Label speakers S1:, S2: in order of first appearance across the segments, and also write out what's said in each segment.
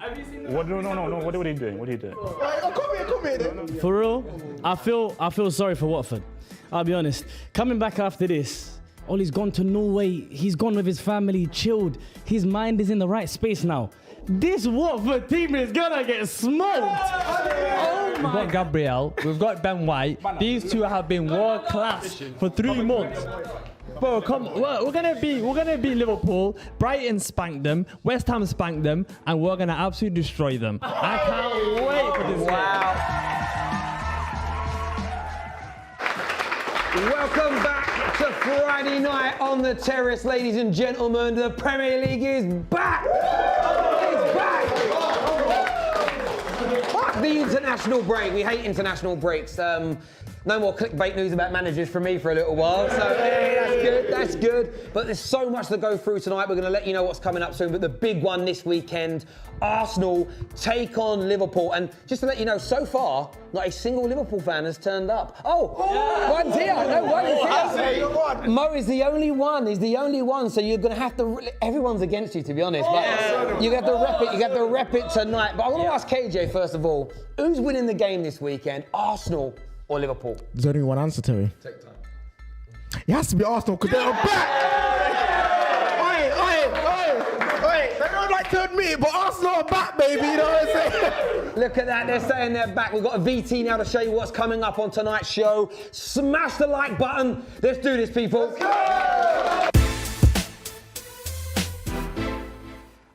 S1: Have you seen the
S2: What? No. What are you doing? What are you doing?
S3: Come here.
S4: For real, I feel sorry for Watford. I'll be honest. Coming back after this, Ollie's gone to Norway. He's gone with his family, chilled. His mind is in the right space now. This Watford team is gonna get smoked. Oh
S5: We've got Gabriel, we've got Ben White. These two have been world class for 3 months. Bro, come, we're gonna beat Liverpool. Brighton spanked them, West Ham spanked them, and we're gonna absolutely destroy them. I can't wait for this game.
S6: Welcome back to Friday night on the Terrace, ladies and gentlemen. The Premier League is back. It's back. Fuck the international break. We hate international breaks. No more clickbait news about managers from me for a little while. So hey, that's good. But there's so much to go through tonight. We're going to let you know what's coming up soon. But the big one this weekend, Arsenal take on Liverpool. And just to let you know, so far, not a single Liverpool fan has turned up. One's here. No, one is here. Mo is the only one. He's the only one. So you're going to have to. Everyone's against you, to be honest. But you have to rep it. You have to rep it tonight. But I want to ask KJ first of all, who's winning the game this weekend? Arsenal or Liverpool?
S3: There's only one answer, Terry. Take time. It has to be Arsenal because they're back. Oi. They don't like to admit it, but Arsenal are back, baby. You know what I'm saying?
S6: Look at that. They're saying they're back. We've got a VT now to show you what's coming up on tonight's show. Smash the like button. Let's do this, people.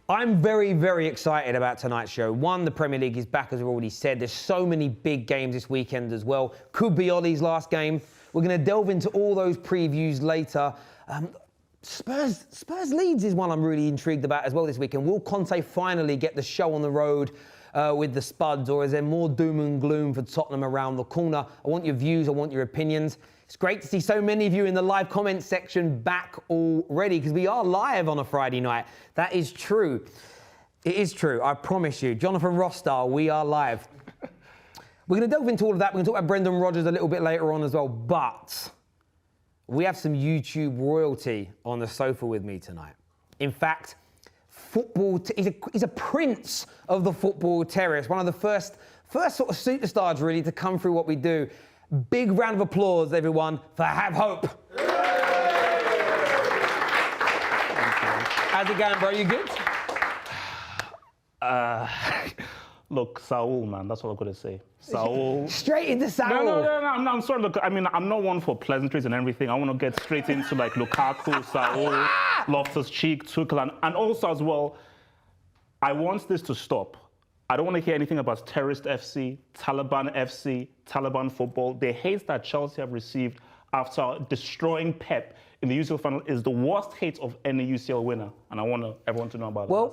S6: I'm very, very excited about tonight's show. One, the Premier League is back, as we've already said. There's so many big games this weekend as well. Could be Ollie's last game. We're going to delve into all those previews later. Spurs Leeds is one I'm really intrigued about as well this weekend. Will Conte finally get the show on the road with the Spuds, or is there more doom and gloom for Tottenham around the corner? I want your views. I want your opinions. It's great to see so many of you in the live comment section back already, because we are live on a Friday night. That is true. It is true, I promise you. Jonathan Rostar, we are live. We're going to delve into all of that. We're going to talk about Brendan Rodgers a little bit later on as well, but we have some YouTube royalty on the sofa with me tonight. In fact, he's a prince of the football terrace, one of the first sort of superstars really to come through what we do. Big round of applause, everyone, for Have Hope. How's it going, bro? You good?
S2: Look, Saul, man, that's what I've got to say. Saul.
S6: Straight into Saul.
S2: No, I'm sorry. Look, I mean, I'm not one for pleasantries and everything. I want to get straight into like Lukaku, Saul, Loftus-Cheek, Tuchel, and also as well, I want this to stop. I don't want to hear anything about terrorist FC, Taliban football. The hate that Chelsea have received after destroying Pep in the UCL final is the worst hate of any UCL winner, and I want everyone to know about that.
S6: Well,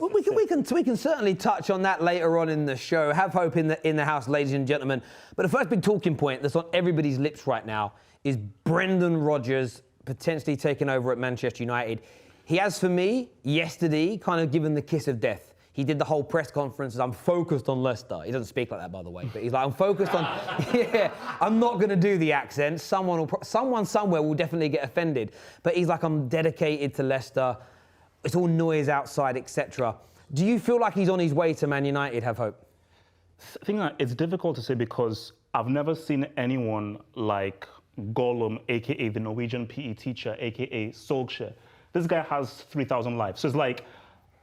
S6: we can certainly touch on that later on in the show. Have hope in the house, ladies and gentlemen. But the first big talking point that's on everybody's lips right now is Brendan Rodgers potentially taking over at Manchester United. He has, for me, yesterday, kind of given the kiss of death. He did the whole press conference as I'm focused on Leicester. He doesn't speak like that, by the way, but he's like, I'm focused on, I'm not going to do the accent. Someone somewhere will definitely get offended. But he's like, I'm dedicated to Leicester. It's all noise outside, etc. Do you feel like he's on his way to Man United, Have hope?
S2: I think that it's difficult to say because I've never seen anyone like Gollum, a.k.a. the Norwegian PE teacher, a.k.a. Solskjaer. This guy has 3,000 lives. So it's like,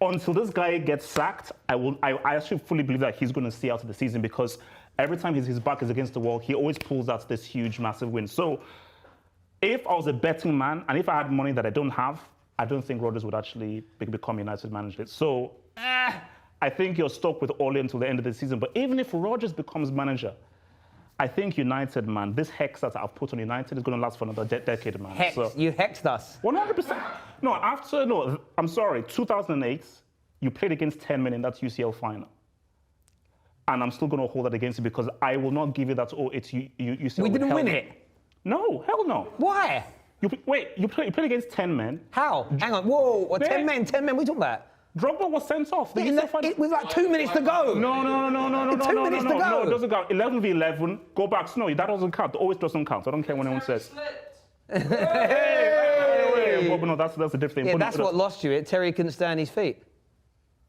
S2: until this guy gets sacked, I actually fully believe that he's going to see out of the season because every time his back is against the wall, he always pulls out this huge, massive win. So if I was a betting man and if I had money that I don't have, I don't think Rodgers would actually become United manager. So I think you're stuck with Ole until the end of the season. But even if Rodgers becomes manager, I think United, man, this hex that I've put on United is going to last for another decade, man.
S6: Hex? So, you hexed us?
S2: 100%. No, I'm sorry, 2008, you played against 10 men in that UCL final. And I'm still going to hold that against you because I will not give you that, UCL.
S6: We didn't win it?
S2: No, hell no.
S6: Why?
S2: You played against 10 men.
S6: How? Hang on, whoa, 10 men, what are you talking about?
S2: Drogba was sent off.
S6: It was like 2 minutes to go.
S2: No,
S6: 2 minutes to go.
S2: No, it doesn't count. 11v11, go back. No, that doesn't count. It always doesn't count. I don't care what anyone says. Hey, but no, that's a different thing.
S6: Yeah, that's what lost you. Terry couldn't stand his feet.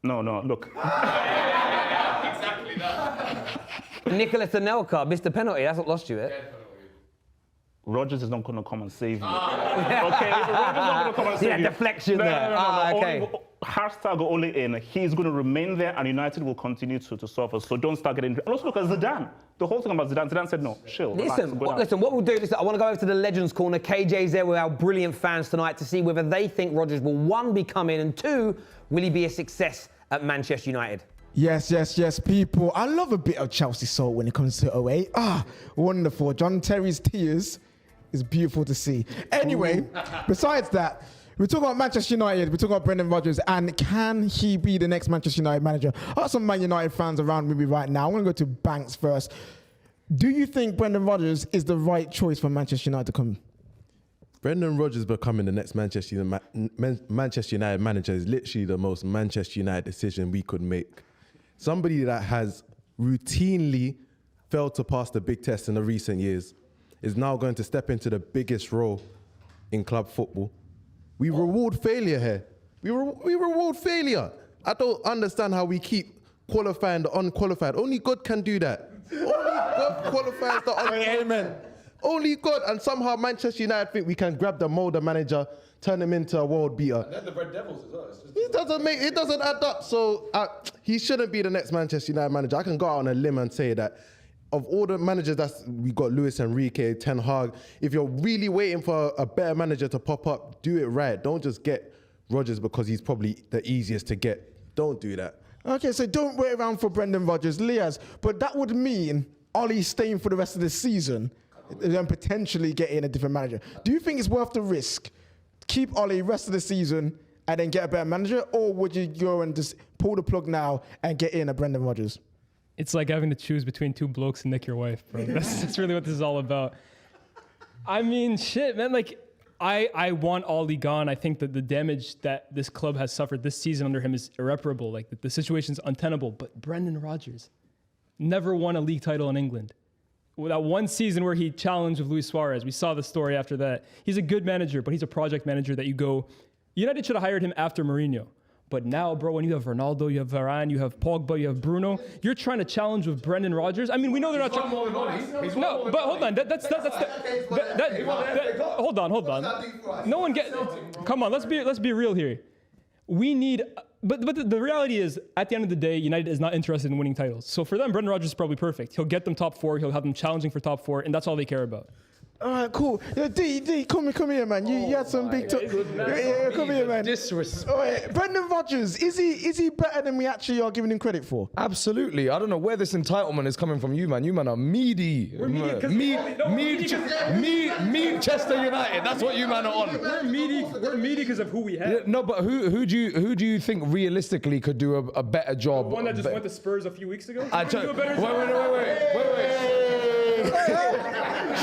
S2: No, look.
S6: Nicholas Anelka missed the penalty. That's what lost you it.
S2: Rodgers is not going to come and save you. Okay, Rodgers is not going to come and save you.
S6: Deflection there. Okay.
S2: Hashtag only in. He's going to remain there, and United will continue to suffer. So don't start getting. And also because Zidane, the whole thing about Zidane said no, chill.
S6: Listen, what we'll do is I want to go over to the Legends Corner. KJ's there with our brilliant fans tonight to see whether they think Rodgers will, one, be coming, and two, will he be a success at Manchester United?
S3: Yes, people. I love a bit of Chelsea soul when it comes to away. Wonderful. John Terry's tears is beautiful to see. Anyway, besides that, we're talking about Manchester United, we're talking about Brendan Rodgers, and can he be the next Manchester United manager? I have some Man United fans around with me right now. I'm going to go to Banks first. Do you think Brendan Rodgers is the right choice for Manchester United to come?
S1: Brendan Rodgers becoming the next Manchester United manager is literally the most Manchester United decision we could make. Somebody that has routinely failed to pass the big test in the recent years is now going to step into the biggest role in club football. We reward failure here. We reward failure. I don't understand how we keep qualifying the unqualified. Only God can do that. Only God qualifies the unqualified. Amen. Only God. And somehow Manchester United think we can grab the Molder manager, turn him into a world beater. And then the Red Devils as well. It doesn't add up. So he shouldn't be the next Manchester United manager. I can go out on a limb and say that of all the managers we got Luis Enrique, Ten Hag. If you're really waiting for a better manager to pop up, do it right. Don't just get Rodgers because he's probably the easiest to get. Don't do that.
S3: Okay, so don't wait around for Brendan Rodgers, Liaz. But that would mean Ollie staying for the rest of the season and then potentially getting a different manager. Do you think it's worth the risk? Keep Ollie rest of the season and then get a better manager, or would you go and just pull the plug now and get in a Brendan Rodgers?
S7: It's like having to choose between two blokes and nick your wife, bro. That's really what this is all about. I mean, shit, man. Like, I want Ollie gone. I think that the damage that this club has suffered this season under him is irreparable. Like, the situation's untenable. But Brendan Rodgers never won a league title in England. That one season where he challenged with Luis Suarez, we saw the story after that. He's a good manager, but he's a project manager that you go, United should have hired him after Mourinho. But now, bro, when you have Ronaldo, you have Varane, you have Pogba, you have Bruno, you're trying to challenge with Brendan Rodgers. I mean, we know they're not trying. No, but hold on. Hold on. No one get. Come on, let's be real here. We need. But the reality is, at the end of the day, United is not interested in winning titles. So for them, Brendan Rodgers is probably perfect. He'll get them top four. He'll have them challenging for top four, and that's all they care about.
S3: All right, cool. D, come here, man. You had some big talk. Yeah, come here, man.
S8: Disrespect.
S3: All right, Brendan Rodgers, is he better than we actually are giving him credit for?
S8: Absolutely. I don't know where this entitlement is coming from. You man are meaty. Mead Chester United. That's what you man are on.
S7: We're meaty because of who we have.
S8: Yeah, no, but who do you think realistically could do a better job?
S7: The one that just went to Spurs a few weeks ago.
S8: Wait.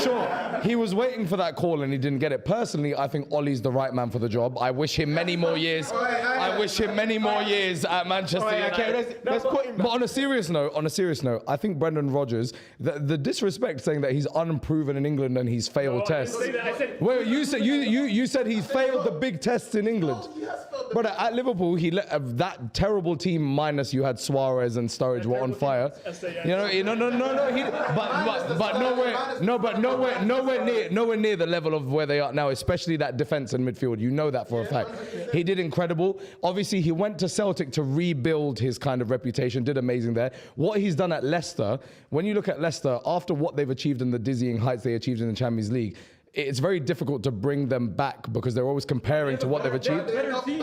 S8: Sure. He was waiting for that call and he didn't get it. Personally, I think Ollie's the right man for the job. I wish him many more years. I wish him many more years at Manchester United. Okay, let's put him back. But on a serious note, I think Brendan Rodgers, the disrespect saying that he's unproven in England and he's failed tests. Wait, you said he failed the big tests in England. Brother, at Liverpool, he let that terrible team minus you had Suarez and Sturridge were on fire. Nowhere near the level of where they are now, especially that defense and midfield. You know that for a fact. He did incredible. Obviously, he went to Celtic to rebuild his kind of reputation, did amazing there. What he's done at Leicester, when you look at Leicester, after what they've achieved and the dizzying heights they achieved in the Champions League, it's very difficult to bring them back because they're always comparing to what they've achieved.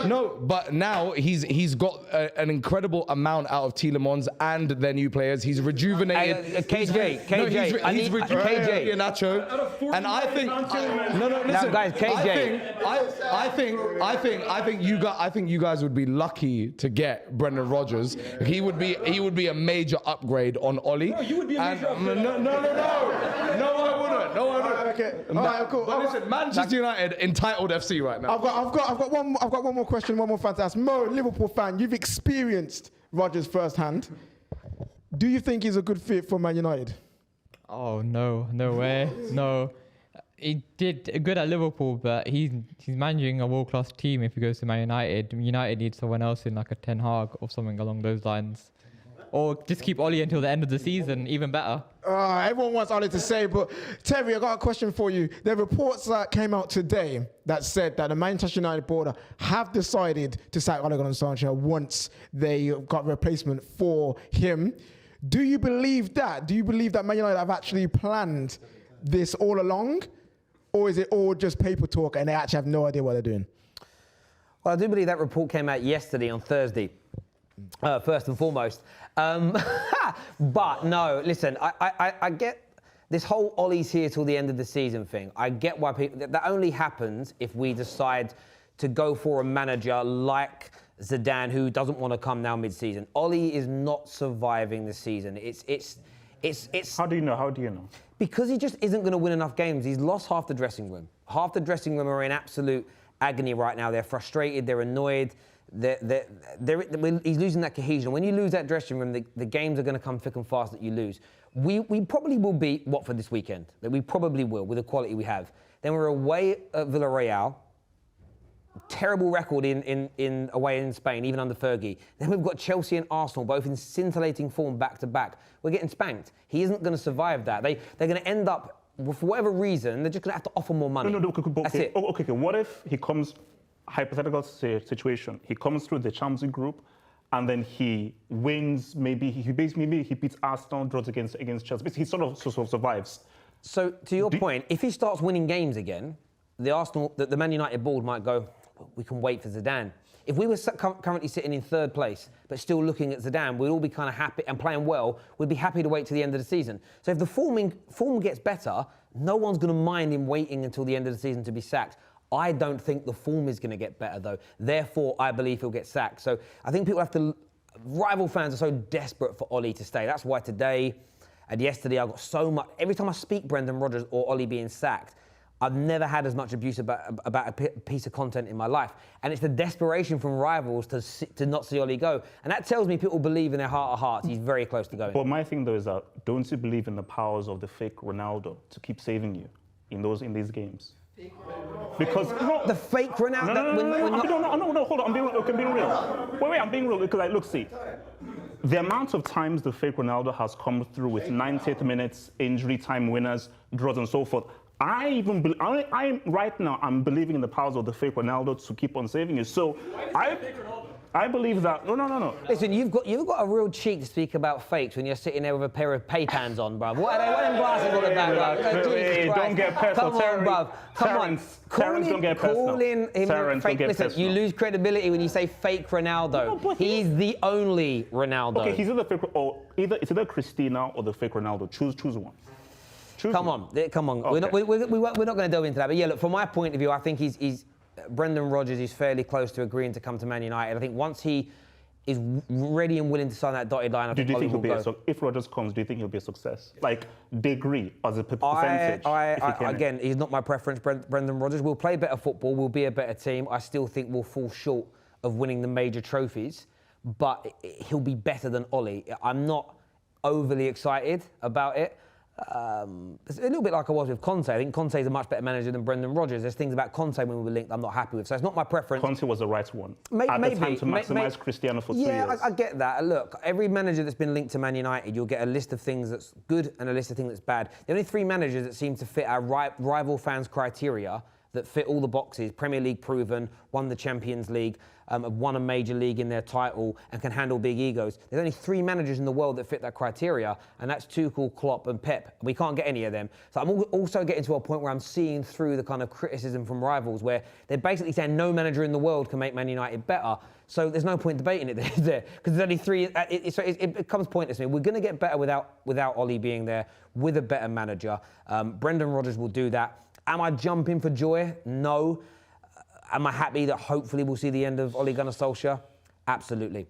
S8: No, but now he's got an incredible amount out of Tielemans and their new players. He's rejuvenated.
S6: KJ,
S8: he's rejuvenated Nacho, and I think listen,
S6: now, guys, KJ.
S8: I think you guys would be lucky to get Brendan Rodgers. He would be a major upgrade on Ollie.
S7: No, you would be a major upgrade.
S8: No, I wouldn't.
S3: Okay. All right, cool.
S8: But listen, Manchester United entitled FC right now.
S3: I've got one more question, one more fan to ask. Mo, Liverpool fan, you've experienced Rodgers firsthand. Do you think he's a good fit for Man United?
S9: Oh no way, no. He did good at Liverpool, but he's managing a world-class team. If he goes to Man United, United needs someone else in like a Ten Hag or something along those lines. or just keep Oli until the end of the season, even better.
S3: Everyone wants Oli to say, but Terry, I got a question for you. There are reports that came out today that said that the Manchester United board have decided to sack Ole Gunnar Solskjaer once they got a replacement for him. Do you believe that? Do you believe that Man United have actually planned this all along? Or is it all just paper talk and they actually have no idea what they're doing?
S6: Well, I do believe that report came out yesterday on Thursday, first and foremost. But no, listen, I get this whole Ollie's here till the end of the season thing. I get why people, that only happens if we decide to go for a manager like Zidane, who doesn't want to come now mid-season. Ollie is not surviving the season. It's.
S2: How do you know? How do you know?
S6: Because he just isn't going to win enough games. He's lost half the dressing room. Half the dressing room are in absolute agony right now. They're frustrated. They're annoyed. He's losing that cohesion. When you lose that dressing room, the games are going to come thick and fast that you lose. We probably will beat Watford this weekend. We probably will with the quality we have. Then we're away at Villarreal. Terrible record in away in Spain, even under Fergie. Then we've got Chelsea and Arsenal, both in scintillating form back to back. We're getting spanked. He isn't going to survive that. They're going to end up, for whatever reason, they're just going to have to offer more money.
S2: No,
S6: That's it.
S2: Okay. What if he comes, hypothetical situation, he comes through the Champions League group, and then he wins. Maybe he beats Arsenal, draws against Chelsea. He sort of survives.
S6: So to your point, if he starts winning games again, the Man United board might go, we can wait for Zidane. If we were currently sitting in third place, but still looking at Zidane, we'd all be kind of happy and playing well. We'd be happy to wait to the end of the season. So if the form gets better, no one's going to mind him waiting until the end of the season to be sacked. I don't think the form is going to get better, though. Therefore, I believe he'll get sacked. So I think people have to... Rival fans are so desperate for Ollie to stay. That's why today and yesterday I got so much... Every time I speak Brendan Rodgers or Ollie being sacked, I've never had as much abuse about a piece of content in my life. And it's the desperation from rivals to not see Ollie go. And that tells me people believe in their heart of hearts he's very close to going.
S2: But my thing, though, is that don't you believe in the powers of the fake Ronaldo to keep saving you in these games? Because
S6: the fake Ronaldo.
S2: No, hold on. I'm being real. Wait, I'm being real because look, see, the amount of times the fake Ronaldo has come through with 90th minutes, injury time winners, draws, and so forth. I'm believing in the powers of the fake Ronaldo to keep on saving you. So I believe that. No.
S6: Listen, you've got a real cheek to speak about fakes when you're sitting there with a pair of Pay-Pans on, bruv. What are them glasses on the back, bruv?
S2: Don't get personal.
S6: Come on, bruv. Come on.
S2: Terrace, don't get personal.
S6: Calling him fake. Listen, you lose credibility when you say fake Ronaldo. No, he's the only Ronaldo.
S2: Okay, he's either fake or it's either Christina or the fake Ronaldo. Choose one.
S6: Come on. Okay. We're not going to delve into that. But yeah, look, from my point of view, I think he's Brendan Rodgers is fairly close to agreeing to come to Man United. I think once he is ready and willing to sign that dotted line,
S2: do you think he'll be if Rodgers comes, do you think he'll be a success? Like degree as a percentage?
S6: Again, he's not my preference. Brendan Rodgers will play better football. We'll be a better team. I still think we'll fall short of winning the major trophies, but he'll be better than Ollie. I'm not overly excited about it. It's a little bit like I was with Conte. I think Conte is a much better manager than Brendan Rodgers. There's things about Conte when we were linked I'm not happy with. So it's not my preference.
S2: Conte was the right one. At the time to maximise Cristiano for 3 years.
S6: Yeah, I get that. Look, every manager that's been linked to Man United, you'll get a list of things that's good and a list of things that's bad. The only three managers that seem to fit our rival fans' criteria, that fit all the boxes, Premier League proven, won the Champions League, have won a major league in their title and can handle big egos. There's only three managers in the world that fit that criteria, and that's Tuchel, Klopp and Pep. We can't get any of them. So I'm also getting to a point where I'm seeing through the kind of criticism from rivals where they're basically saying no manager in the world can make Man United better. So there's no point debating it there, because there's only three. It becomes pointless to me. We're going to get better without Ollie being there, with a better manager. Brendan Rodgers will do that. Am I jumping for joy? No. Am I happy that hopefully we'll see the end of Ole Gunnar Solskjaer? Absolutely.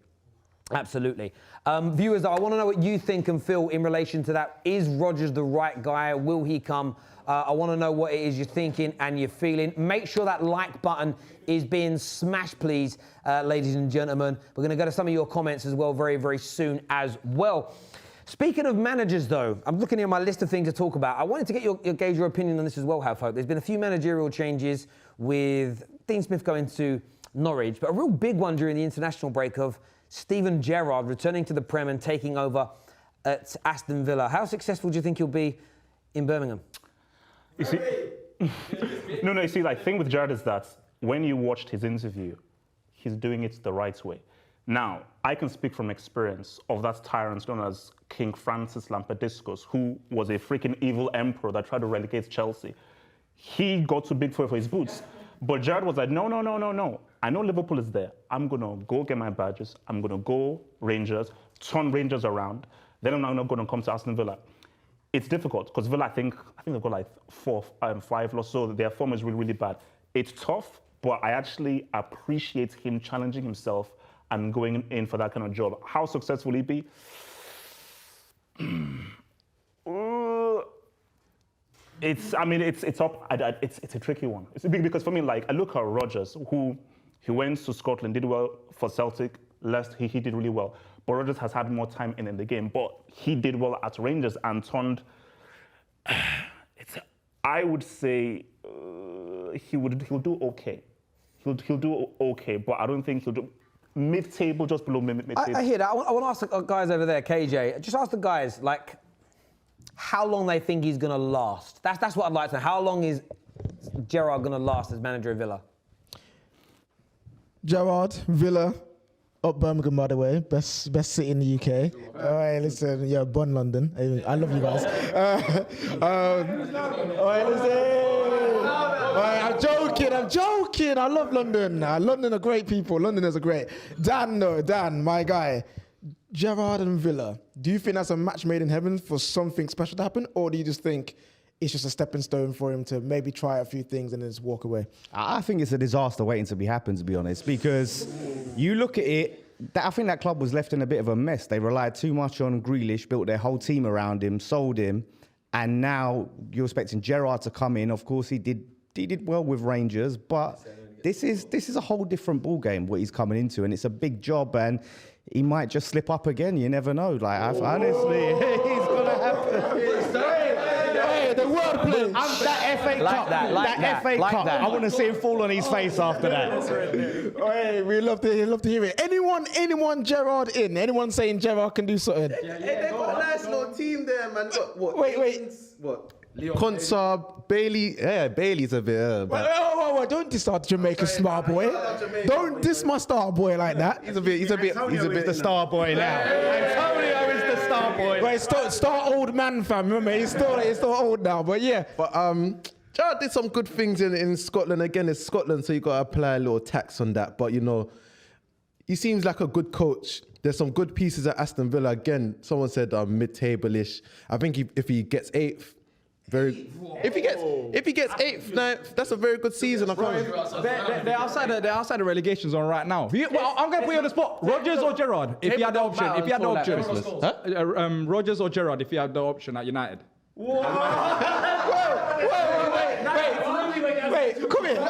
S6: Viewers, though, I want to know what you think and feel in relation to that. Is Rodgers the right guy? Will he come? I want to know what it is you're thinking and you're feeling. Make sure that like button is being smashed, please, ladies and gentlemen. We're going to go to some of your comments as well very, very soon as well. Speaking of managers, though, I'm looking here at my list of things to talk about. I wanted to get gauge your opinion on this as well, Halfhope. There's been a few managerial changes with Dean Smith going to Norwich, but a real big one during the international break of Steven Gerrard returning to the Prem and taking over at Aston Villa. How successful do you think he'll be in Birmingham?
S2: You see, you see, like, thing with Gerrard is that when you watched his interview, he's doing it the right way. Now, I can speak from experience of that tyrant known as King Francis Lampardiscus, who was a freaking evil emperor that tried to relegate Chelsea. He got too big for his boots. But Gerrard was like, no. I know Liverpool is there. I'm going to go get my badges. I'm going to go Rangers, turn Rangers around. Then I'm not going to come to Aston Villa. It's difficult because Villa, I think they've got like 5 loss, so their form is really, really bad. It's tough, but I actually appreciate him challenging himself and going in for that kind of job. How successful will he be? It's a tricky one. It's big because for me, like, I look at RODGERS, who he went to Scotland, did well for Celtic, Leicester, he did really well. But RODGERS has had more time in the game, but he did well at Rangers and turned. I would say he'll do okay. He'll do okay, but I don't think he'll do mid-table, just below mid-table.
S6: I hear that. I want to ask the guys over there, KJ. Just ask the guys, like, how long they think he's going to last. That's what I'd like to know. How long is Gerrard going to last as manager of Villa?
S3: Gerrard, Villa, up Birmingham, by the way. Best city in the UK. All right, listen, yeah, born London. I love you guys. All right, listen. All right, I'm joking. I love London. London are great people. Londoners are great. Dan, my guy. Gerrard and Villa, do you think that's a match made in heaven for something special to happen? Or do you just think it's just a stepping stone for him to maybe try a few things and then just walk away?
S10: I think it's a disaster waiting to be happened, to be honest, because you look at it, I think that club was left in a bit of a mess. They relied too much on Grealish, built their whole team around him, sold him, and now you're expecting Gerrard to come in. Of course, he did well with Rangers, but this is a whole different ball game what he's coming into, and it's a big job, and he might just slip up again. You never know. Like, honestly, it's gonna happen. Hey, the wordplay. That FA Cup. That FA Cup. I want to see him fall on his face after that.
S3: Hey, we love to hear it. Anyone Gerrard in? Anyone saying Gerrard can do something?
S1: Yeah, they've got a nice little team there, man. What?
S3: Wait.
S1: What? Konsa, Bailey. Yeah, Bailey's a bit.
S3: Wait, don't diss our Jamaican star boy. Don't diss my star boy like that.
S10: He's a bit the star boy now. Antonio is the star boy.
S3: Wait, star old man, fam. Remember, he's still old now, but yeah.
S1: But Gerrard did some good things in Scotland. Again, it's Scotland, so you got to apply a little tax on that. But, you know, he seems like a good coach. There's some good pieces at Aston Villa. Again, someone said mid-table-ish. I think if he gets 8th, if he gets 8th, 9th, that's a very good season. I promise.
S11: They're outside the relegation zone right now. Well, I'm gonna put you on the spot. RODGERS or Gerrard? If you had the option. RODGERS or Gerrard? If you had the option at United.
S3: Wait, come here.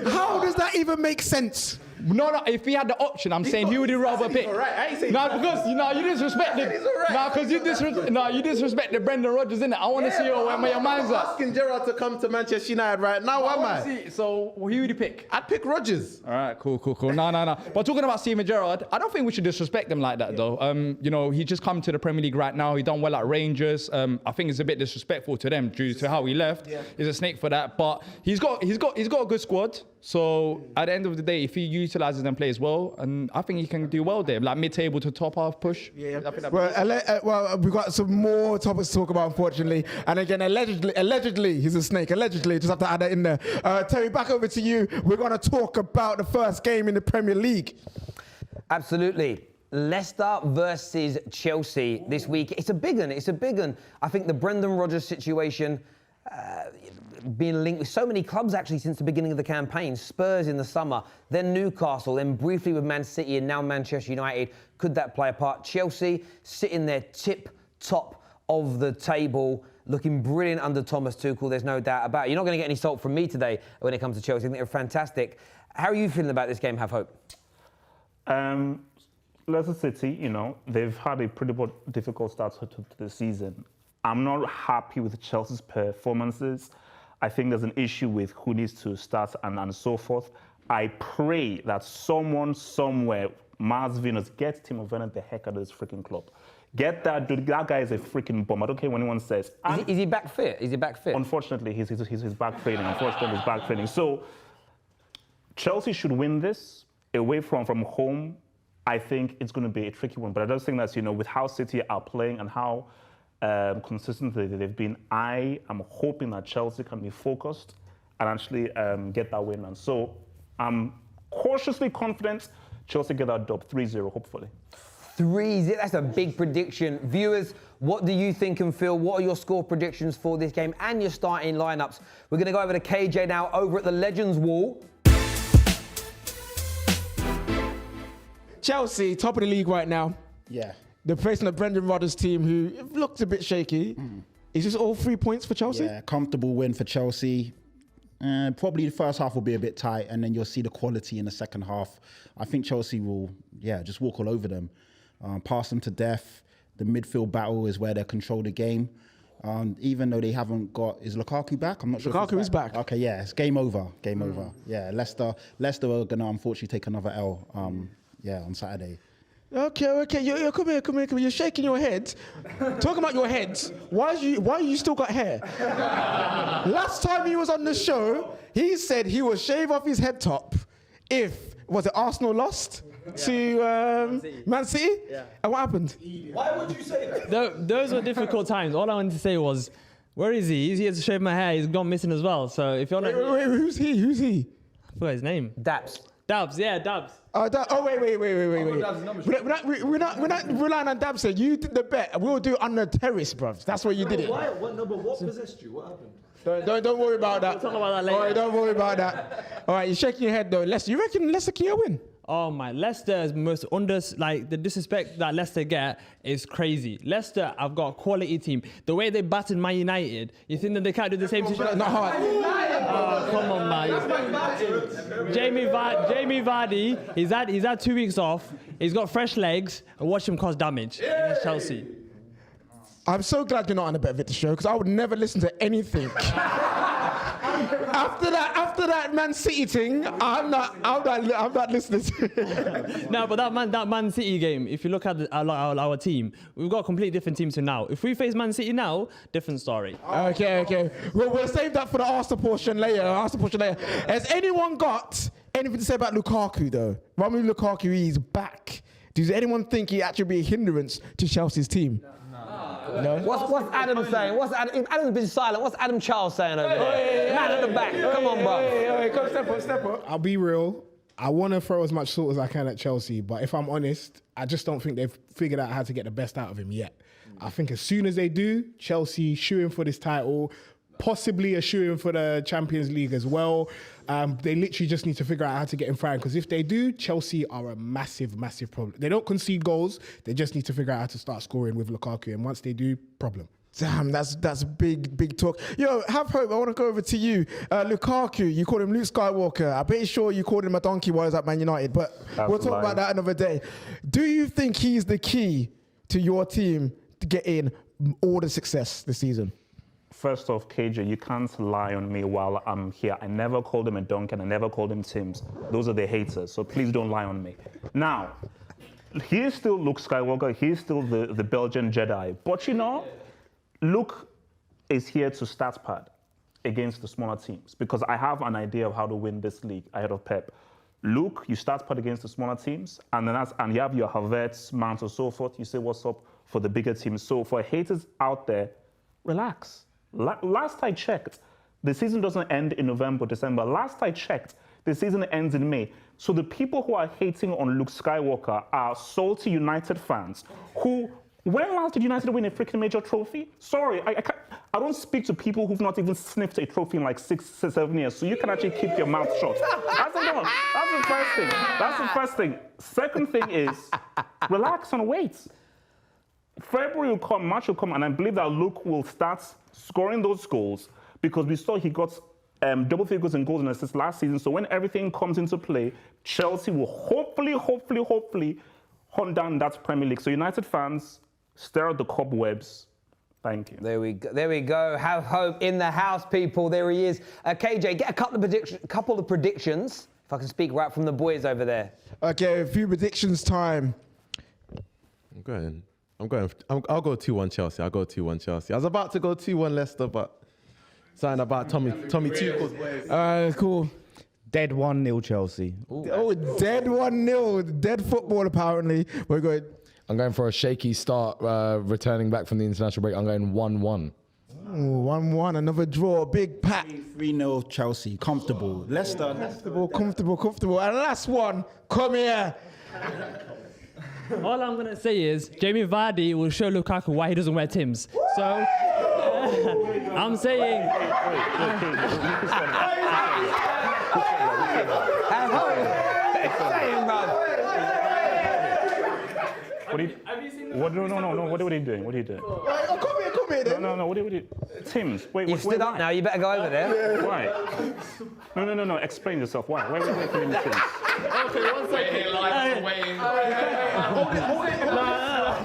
S3: How does that even make sense?
S11: No, if he had the option, I'm saying he would rather pick. No, because you disrespect you disrespect the Brendan Rodgers, innit? I want to see where your mind's at.
S1: Asking Gerrard to come to Manchester United right now, am I?
S11: So who would you pick?
S1: I'd pick RODGERS.
S11: All right, cool. No. But talking about Steven Gerrard, I don't think we should disrespect him like that, though. You know, he just come to the Premier League right now. He done well at Rangers. I think it's a bit disrespectful to them due to how he left. Yeah. He's a snake for that, but he's got a good squad. So at the end of the day, if he utilises and plays well, and I think he can do well there, like mid-table to top half push.
S3: Yeah. Well, we've got some more topics to talk about, unfortunately. And again, allegedly, he's a snake. Allegedly, just have to add that in there. Terry, back over to you. We're going to talk about the first game in the Premier League.
S6: Absolutely. Leicester versus Chelsea this week. It's a big one. I think the Brendan Rodgers situation, being linked with so many clubs actually since the beginning of the campaign. Spurs in the summer, then Newcastle, then briefly with Man City and now Manchester United. Could that play a part? Chelsea sitting there top of the table, looking brilliant under Thomas Tuchel, there's no doubt about it. You're not going to get any salt from me today when it comes to Chelsea. I think they're fantastic. How are you feeling about this game, Have Hope?
S2: Leicester City, you know, they've had a pretty difficult start to the season. I'm not happy with Chelsea's performances. I think there's an issue with who needs to start and so forth. I pray that someone somewhere Mars Venus, get Timo Werner the heck out of this freaking club. Get that dude. That guy is a freaking bomb. I don't care what anyone says.
S6: Is he back fit? Is he back fit?
S2: Unfortunately, he's back training. Unfortunately, he's back training. So Chelsea should win this away from home. I think it's going to be a tricky one. But I just think that, you know, with how City are playing and how consistently they've been, I am hoping that Chelsea can be focused and actually get that win. And so I'm cautiously confident Chelsea get that dub 3-0, hopefully.
S6: 3-0, that's a big prediction. Viewers, what do you think and feel? What are your score predictions for this game and your starting lineups? We're going to go over to KJ now, over at the Legends Wall.
S3: Chelsea, top of the league right now.
S12: Yeah.
S3: They're facing the Brendan Rodgers team, who looked a bit shaky. Is this all 3 points for Chelsea?
S12: Yeah, comfortable win for Chelsea. Probably the first half will be a bit tight, and then you'll see the quality in the second half. I think Chelsea will, just walk all over them, pass them to death. The midfield battle is where they control the game. Even though they haven't got, is Lukaku back? I'm not sure.
S3: Lukaku is back.
S12: Okay, yeah, it's game over. Game over. Yeah, Leicester are gonna unfortunately take another L. On Saturday.
S3: Okay. You come here. You're shaking your head. Talking about your head. Why you still got hair? Last time he was on the show, he said he would shave off his head top if Arsenal lost to Man City. Yeah. And what happened?
S5: Why would you say that? Those were difficult times. All I wanted to say was, where is he? He's here to shave my hair. He's gone missing as well. So if you're not,
S3: wait, who's he?
S5: I forgot his name.
S6: Dabs.
S5: Dabs. We're
S3: wait. We're not relying on Dabs. You did the bet. We'll do it on the terrace, bruv. That's where you did it.
S13: What possessed you? What happened?
S3: Don't worry about that.
S5: We'll talk about that later.
S3: All right, don't worry about that. All right, you're shaking your head though. Leicester, you reckon Leicester can win?
S5: Oh my, Leicester is the disrespect that Leicester get is crazy. Leicester have got a quality team. The way they battered Man United, you think that they can't do the same thing?
S3: Not hard.
S5: Oh, come on, man. Jamie Vardy, he's had 2 weeks off. He's got fresh legs, and watch him cause damage against Chelsea.
S3: I'm so glad you're not on a Bet Victor show, because I would never listen to anything. After that Man City thing, I'm not listening to it.
S5: No, but that Man City game, if you look at our team, we've got a completely different team to now. If we face Man City now, different story.
S3: Okay. We'll save that for the Arsenal portion later. Has anyone got anything to say about Lukaku though? Romelu Lukaku, he's back. Does anyone think he actually be a hindrance to Chelsea's team? No.
S6: What's Adam saying? Adam's been silent. What's Adam Charles saying over there? Man at the back. Come on, bro.
S3: Come step up.
S14: I'll be real. I want to throw as much salt as I can at Chelsea, but if I'm honest, I just don't think they've figured out how to get the best out of him yet. I think as soon as they do, Chelsea shooing for this title, possibly a shoo-in for the Champions League as well. They literally just need to figure out how to get in front, because if they do, Chelsea are a massive problem. They don't concede goals. They just need to figure out how to start scoring with Lukaku, and once they do, problem.
S3: Damn, that's big talk. Yo, have hope. I want to go over to you. Lukaku, you called him Luke Skywalker. I'm pretty sure you called him a donkey while he was at Man United, but we'll talk about that another day. Do you think he's the key to your team to get in all the success this season?
S2: First off, KJ, you can't lie on me while I'm here. I never called him a donkey, and I never called him Tims. Those are the haters, so please don't lie on me. Now, he is still Luke Skywalker. He is still the Belgian Jedi. But you know, Luke is here to start pad against the smaller teams, because I have an idea of how to win this league ahead of Pep. Luke, you start pad against the smaller teams, and then you have your Havertz, Mount, and so forth. You say what's up for the bigger teams. So for haters out there, relax. Last I checked, the season doesn't end in November, December. Last I checked, the season ends in May. So the people who are hating on Luke Skywalker are salty United fans who, when last did United win a freaking major trophy? Sorry, I don't speak to people who've not even sniffed a trophy in like 6-7 years, so you can actually keep your mouth shut. That's the first thing. That's the first thing. Second thing is, relax and wait. February will come, March will come, and I believe that Luke will start scoring those goals, because we saw he got double figures in goals and assists last season. So when everything comes into play, Chelsea will hopefully hunt down that Premier League. So United fans, stir out the cobwebs. Thank you.
S6: There we go. Have hope in the house, people. There he is. KJ, get a couple of predictions If I can speak right from the boys over there.
S3: Okay, a few predictions time.
S1: I'll go 2-1 Chelsea. I'll go 2-1 Chelsea. I was about to go 2-1 Leicester, but something about Tommy Tuchel's.
S3: Cool.
S10: Dead 1-0 Chelsea.
S3: Oh, dead 1-0. Dead football, apparently. We're going.
S8: I'm going for a shaky start, returning back from the international break. I'm going 1-1.
S3: 1-1, another draw. Big Pat.
S12: 3-0 Chelsea. Comfortable. Leicester.
S3: Comfortable. And last one. Come here.
S5: All I'm going to say is Jamie Vardy will show Lukaku why he doesn't wear Timbs. So, I'm saying...
S2: What are you doing? What are you doing?
S3: Come here then.
S2: No, what are you... Tim's, wait.
S6: You've stood up now, you better go over there.
S2: Why? No, explain yourself. Why are we making him Tim's?
S5: Okay, 1 second.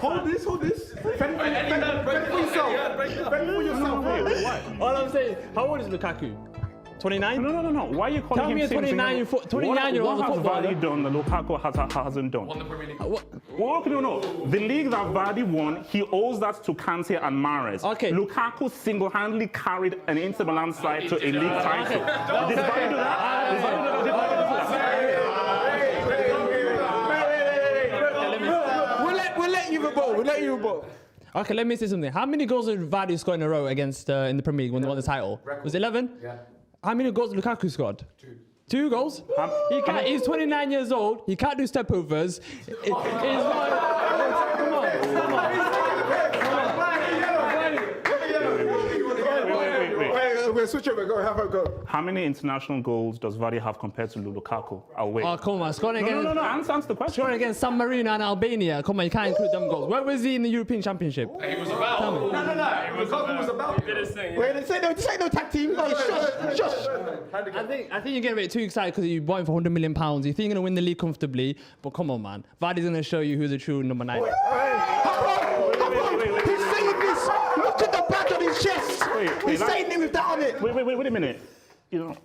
S14: Hold this. Fend for yourself.
S5: All I'm saying, how old is Lukaku? 29?
S2: No. Why are you calling
S5: Tell
S2: him
S5: me a
S2: Tim's?
S5: 29-year-old
S2: What has
S5: footballer.
S2: Vardy done that Lukaku hasn't done?
S5: Won the Premier League.
S2: No. The league that Vardy won, he owes that to Kante and Mahrez.
S5: Okay.
S2: Lukaku single-handedly carried an Inter Milan side to a league title. Did Vardy do that?
S3: We'll let you vote.
S5: Okay, let me say something. How many goals did Vardy score in a row against in the Premier League when they won the title? Was it 11? Yeah. How many goals did Lukaku scored? 2 goals? He's 29 years old. He can't do stepovers. Come on.
S14: We'll switch over. Go, have a go.
S2: How many international goals does Vardy have compared to Lukaku? I'll wait.
S5: Oh, come on. Scoring against...
S2: No. Answer the question.
S5: Scoring against San Marino and Albania. Come on, you can't include them goals. Where was he in the European Championship?
S13: He was about.
S5: Tell me.
S13: No. Lukaku was about. He did his thing.
S3: Wait, this ain't no tag team. Shush.
S5: I think you're getting a bit too excited because you bought him for £100 million. You think you're going to win the league comfortably. But come on, man. Vardy's going to show you who's the true number 9.
S3: He's saying this. Look at the back of his chest. He's saying it with that on it.
S2: Wait a minute. You know,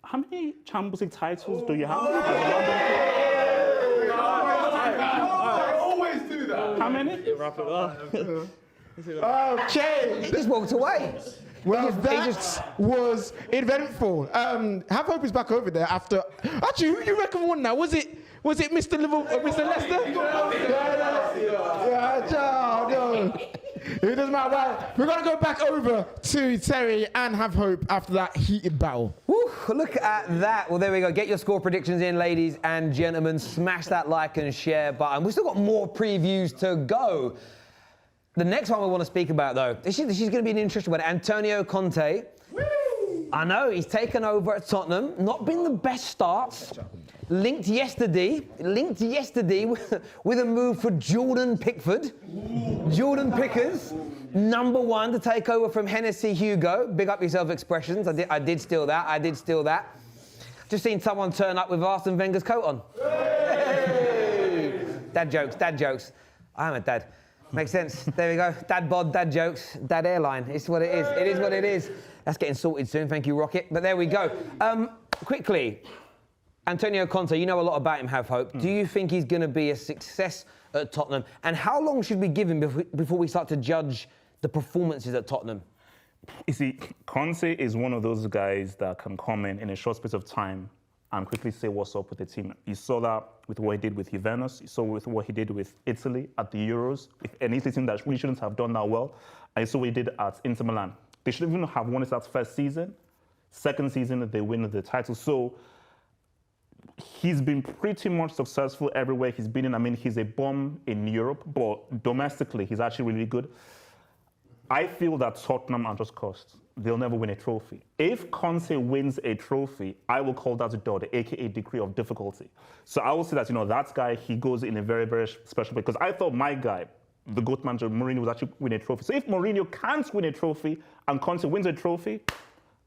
S2: how many Champions League titles do you have?
S13: I always do that.
S2: How many?
S5: Wrap it up.
S3: Okay.
S6: He just walked away.
S3: Well, that was eventful. Have Hope is back over there after. Actually, who you reckon won now? Was it Mr. Liverpool, Mr. Leicester? No. It doesn't matter. Right. We're gonna go back over to Terry and Have Hope after that heated battle.
S6: Woo, look at that. Well, there we go. Get your score predictions in, ladies and gentlemen. Smash that like and share button. We've still got more previews to go. The next one we want to speak about, though, this is going to be an interesting one. Antonio Conte. I know, he's taken over at Tottenham. Not been the best starts. Linked yesterday with a move for Jordan Pickford. Jordan Pickers, #1 to take over from Hennessy Hugo. Big up yourself expressions. I did steal that. Just seen someone turn up with Arsene Wenger's coat on. Hey. Dad jokes. I am a dad. Makes sense. There we go. Dad bod, dad jokes, dad airline. It's what it is. It is what it is. That's getting sorted soon. Thank you, Rocket. But there we go. Quickly, Antonio Conte, you know a lot about him, Have Hope. Do you think he's going to be a success at Tottenham? And how long should we give him before we start to judge the performances at Tottenham?
S2: You see, Conte is one of those guys that can come in a short space of time and quickly say what's up with the team. You saw that with what he did with Juventus. You saw with what he did with Italy at the Euros, an Italy team that really shouldn't have done that well. And you saw what he did at Inter Milan. They shouldn't even have won it that first season. Second season, they win the title. So he's been pretty much successful everywhere he's been in. I mean, he's a bomb in Europe, but domestically, he's actually really good. I feel that Tottenham are just cursed. They'll never win a trophy. If Conte wins a trophy, I will call that a dud, aka degree of difficulty. So I will say that, that guy, he goes in a very, very special way. Because I thought my guy, the GOAT manager, Mourinho, would actually win a trophy. So if Mourinho can't win a trophy and Conte wins a trophy,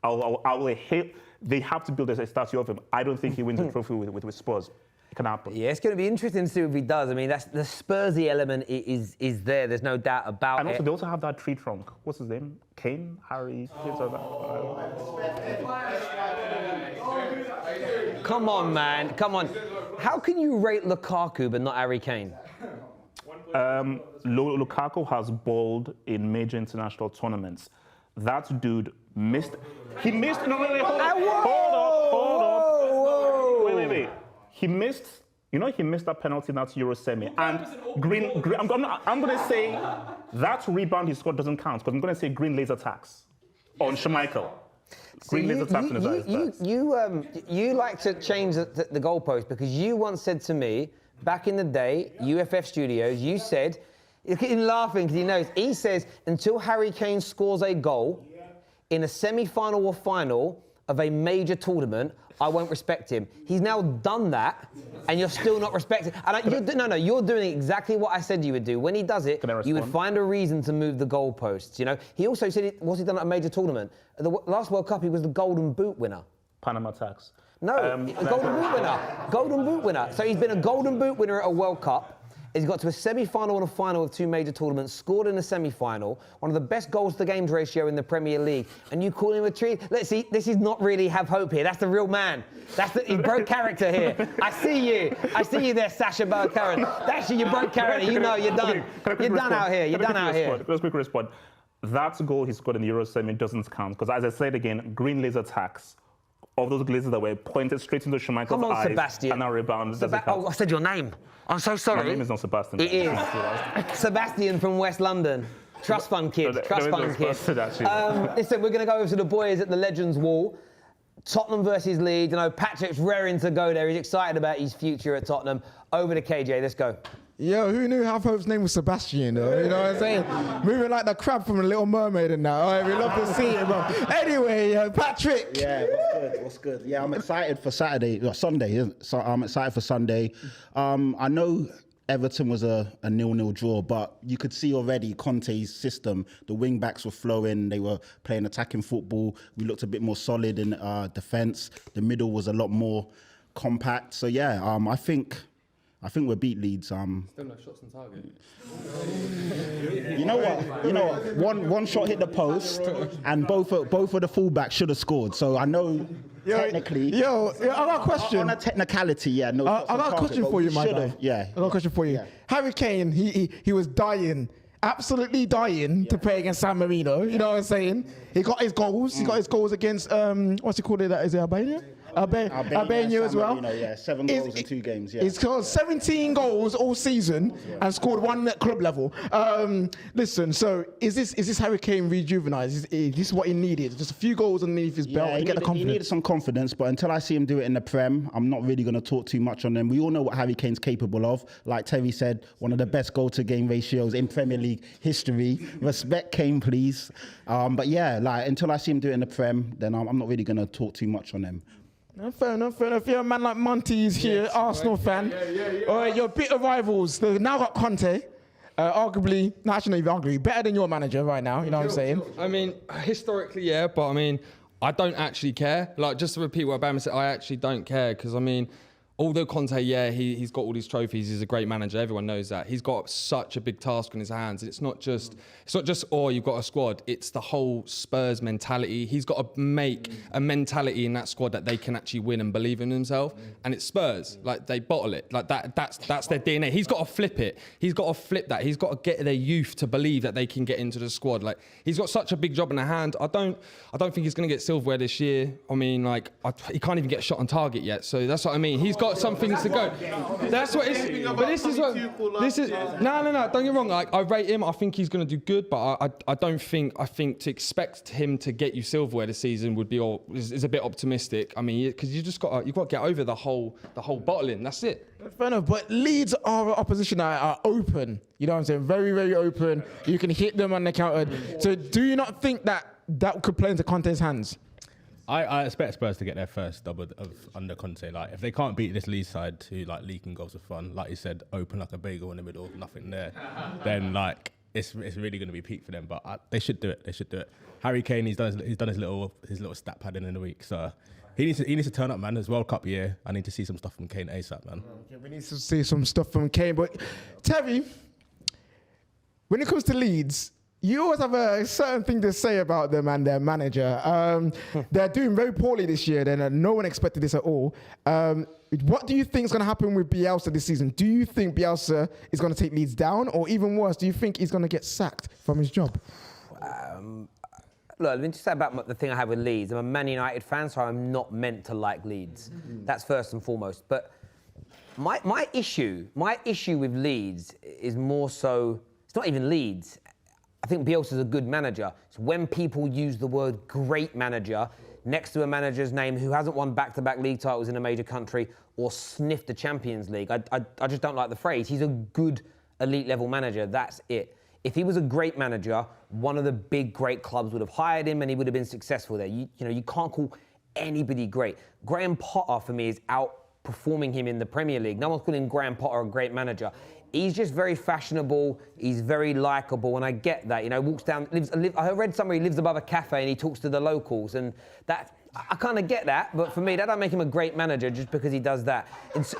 S2: I will hate. They have to build a statue of him. I don't think he wins a trophy with Spurs. It can happen.
S6: Yeah, it's going to be interesting to see if he does. I mean, that's the Spursy element is there. There's no doubt about it.
S2: And also, they also have that tree trunk. What's his name? Kane? Harry?
S6: Come on, man. Come on. How can you rate Lukaku but not Harry Kane?
S2: Lukaku has balled in major international tournaments. That dude missed. He missed. No, wait, hold up. Wait. He missed. You know, he missed that penalty in that Euro semi. And I'm going to say that rebound he scored doesn't count because I'm going to say green laser tax on Schmeichel. Green laser tax on his eyes.
S6: You like to change the goalpost because you once said to me back in the day, UFF Studios, you said, look at him laughing because he knows. He says until Harry Kane scores a goal in a semi-final or final of a major tournament, I won't respect him. He's now done that, and you're still not respecting. And you're doing exactly what I said you would do. When he does it, you would find a reason to move the goalposts. You know, he also said, what's he done at a major tournament? At the last World Cup, he was the Golden Boot winner.
S2: Panama tax.
S6: No, Golden Boot winner. Golden Boot winner. So he's been a Golden Boot winner at a World Cup. He's got to a semi-final and a final of two major tournaments, scored in a semi-final, one of the best goals to games ratio in the Premier League, and you call him a tree? Let's see, this is not really have hope here. That's the real man. He broke character here. I see you there, Sacha Baron Cohen. That's you broke character. You know you're done. You're done out here. You're done out here.
S2: Let's quick respond. That goal he scored in the Euro semi doesn't count because, as I said again, green laser tax. Of those glazes that were pointed straight into Schmeichel's
S6: Come on,
S2: eyes
S6: Sebastian.
S2: and now rebound.
S6: I said your name. I'm so sorry.
S2: My name is not Sebastian.
S6: It is. Sebastian from West London. Trust fund kid. Trust fund kid. Listen, we're going to go over to the boys at the Legends Wall. Tottenham versus Leeds. I know Patrick's raring to go there. He's excited about his future at Tottenham. Over to KJ. Let's go.
S3: Yo, who knew Half Hope's name was Sebastian, though? You know what I'm saying? Moving like the crab from The Little Mermaid and that. All right, we love to see it, bro. Anyway, Patrick.
S12: Yeah, what's good? Yeah, I'm excited for Sunday. So I'm excited for Sunday. I know Everton was a 0-0 draw, but you could see already Conte's system. The wing backs were flowing. They were playing attacking football. We looked a bit more solid in defence. The middle was a lot more compact. So yeah, I think we'll beat Leeds.
S5: Still no shots on target.
S12: You know what? One shot hit the post, and both of the fullbacks should have scored. So I know technically.
S3: I got a question.
S12: On a technicality, yeah. No.
S3: I got a question for you, my guy.
S12: Yeah.
S3: I got a question for you. Yeah. Harry Kane, he was dying. Absolutely dying to play against San Marino. You know what I'm saying? He got his goals. He got his goals against what's he called? Is it Albania? Albania as well.
S12: Yeah, 7 goals in 2 games. Yeah.
S3: He's scored 17 goals all season and scored 1 at club level. Listen, so is this Harry Kane rejuvenized? Is this what he needed? Just a few goals underneath his belt to get the confidence.
S12: He needed some confidence, but until I see him do it in the Prem, I'm not really going to talk too much on them. We all know what Harry Kane's capable of. Like Terry said, one of the best goal-to-game ratios in Premier League history. Respect Kane, please. But yeah, like until I see him do it in the Prem, then I'm not really going to talk too much on him.
S3: No, fair enough. You're a man like Monty's here, Arsenal fan. All right, you're bitter rivals. They've now got Conte. Arguably, better than your manager right now. You know what I'm saying?
S5: I mean, historically, yeah, but I mean, I don't actually care. Like, just to repeat what Bama said, I actually don't care because, I mean, although Conte, yeah, he's got all these trophies, he's a great manager, everyone knows that. He's got such a big task on his hands. It's not just, you've got a squad, it's the whole Spurs mentality. He's got to make a mentality in that squad that they can actually win and believe in themselves. And it's Spurs, like they bottle it. Like that's their DNA. He's got to flip it. He's got to flip that. He's got to get their youth to believe that they can get into the squad. Like he's got such a big job in their hand. I don't think he's going to get silverware this year. I mean, like he can't even get a shot on target yet. So that's what I mean. He's got some things to go. That's what it's. But this is no. Don't get me wrong. Like I rate him. I think he's going to do good. But I don't think. I think to expect him to get you silverware this season would be is a bit optimistic. I mean, because you've got to get over the whole bottling. That's it.
S3: Fair enough. But Leeds are an opposition that are open. You know what I'm saying? Very, very open. You can hit them on the counter. So do you not think that could play into Conte's hands?
S15: I expect Spurs to get their first double under Conte. Like, if they can't beat this Leeds side to like leaking goals of fun, like you said, open like a bagel in the middle, nothing there, then like it's really going to be peak for them. But they should do it. They should do it. Harry Kane, he's done his little stat padding in the week, so he needs to turn up, man. It's World Cup year. I need to see some stuff from Kane ASAP, man.
S3: Okay, we need to see some stuff from Kane. But Terry, when it comes to Leeds, You always have a certain thing to say about them and their manager. They're doing very poorly this year. No one expected this at all. What do you think is going to happen with Bielsa this season? Do you think Bielsa is going to take Leeds down? Or even worse, do you think he's going to get sacked from his job?
S6: Look, let me just say about the thing I have with Leeds. I'm a Man United fan, so I'm not meant to like Leeds. That's first and foremost. But my issue with Leeds is more so, it's not even Leeds. I think Bielsa's a good manager. It's when people use the word great manager next to a manager's name who hasn't won back-to-back league titles in a major country or sniffed the Champions League. I just don't like the phrase. He's a good elite level manager. That's it. If he was a great manager, one of the big great clubs would have hired him and he would have been successful there. You know, you can't call anybody great. Graham Potter, for me, is outperforming him in the Premier League. No one's calling Graham Potter a great manager. He's just very fashionable. He's very likable, and I get that. You know, walks down, I read somewhere he lives above a cafe and he talks to the locals, and that I kind of get that. But for me, that don't make him a great manager just because he does that. I've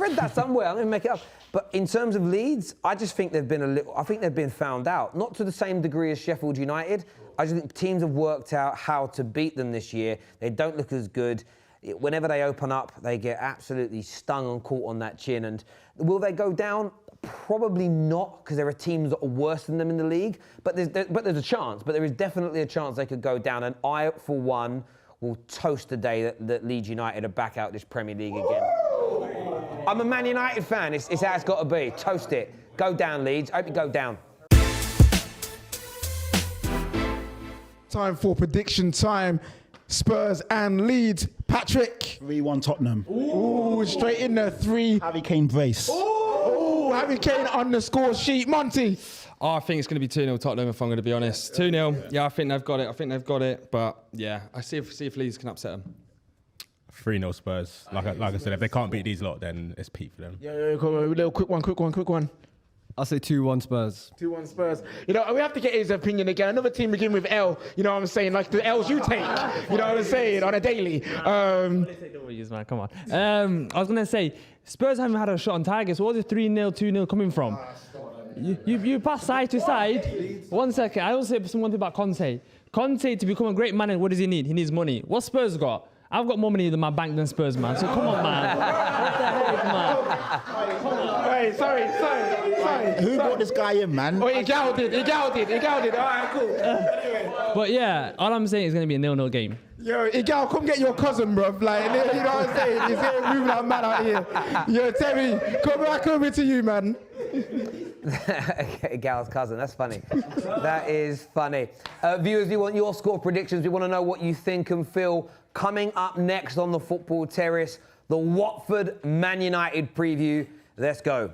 S6: read that somewhere. I'm going to make it up. But in terms of Leeds, I just think they've been found out. Not to the same degree as Sheffield United. I just think teams have worked out how to beat them this year. They don't look as good. Whenever they open up, they get absolutely stung and caught on that chin. And will they go down? Probably not, because there are teams that are worse than them in the league. But there's a chance. But there is definitely a chance they could go down. And I, for one, will toast the day that Leeds United are back out this Premier League again. I'm a Man United fan. It's how it's got to be. Toast it. Go down, Leeds. I hope you go down.
S3: Time for prediction time. Spurs and Leeds. Patrick.
S12: 3-1 Tottenham.
S3: Ooh, straight in there. 3.
S12: Harry Kane brace.
S3: Ooh, Harry Kane on the score sheet. Monty.
S5: Oh, I think it's going to be 2-0 Tottenham, if I'm going to be honest. 2-0. Yeah, I think they've got it. But yeah, I see if Leeds can upset them.
S15: 3-0 Spurs. Like I said, if they can't beat these lot, then it's peak for them.
S3: Yeah, little quick one.
S16: I'll say 2-1 Spurs. 2-1
S3: Spurs. You know, we have to get his opinion again. Another team begin with L. You know what I'm saying? Like the L's you take. You know what I'm saying? On a daily.
S5: Man, come on. I was going to say, Spurs haven't had a shot on target. So where's the 3-0, 2-0 coming from? You pass side to side. 1 second. I also say one thing about Conte. Conte, to become a great manager, what does he need? He needs money. What Spurs got? I've got more money in my bank than Spurs, man. So come on, man. What the heck, man? Come on.
S3: Wait, sorry.
S12: Who brought this guy in, man?
S3: Oh, he gouted. All right, cool.
S5: But yeah, all I'm saying is going to be a 0-0 game.
S3: Yo, Igal, come get your cousin, bruv. Like, you know what I'm saying? He's here moving like mad out here. Yo, Terry, come back over to you, man.
S6: Gal's cousin, that's funny. That is funny. Viewers, we want your score predictions. We want to know what you think and feel. Coming up next on the Football Terrace, the Watford Man United preview. Let's go.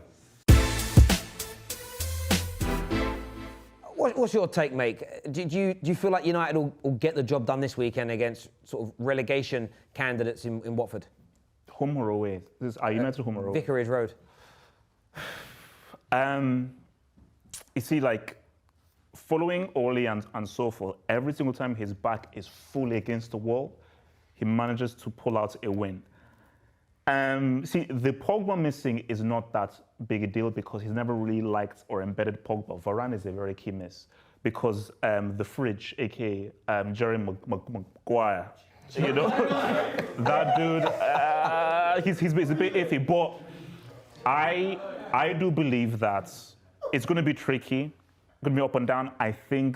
S6: What's your take, mate? Do you feel like United will get the job done this weekend against sort of relegation candidates in Watford?
S2: Home or away? Are United home or away?
S6: Vicarage Road.
S2: You see, like, following Ole and so forth, every single time his back is fully against the wall, he manages to pull out a win. See, the Pogba missing is not that big a deal because he's never really liked or embedded Pogba. Varane is a very key miss because the fridge, aka Jerry Maguire, you know, that dude, he's a bit iffy. But I do believe that it's going to be tricky, going to be up and down. I feel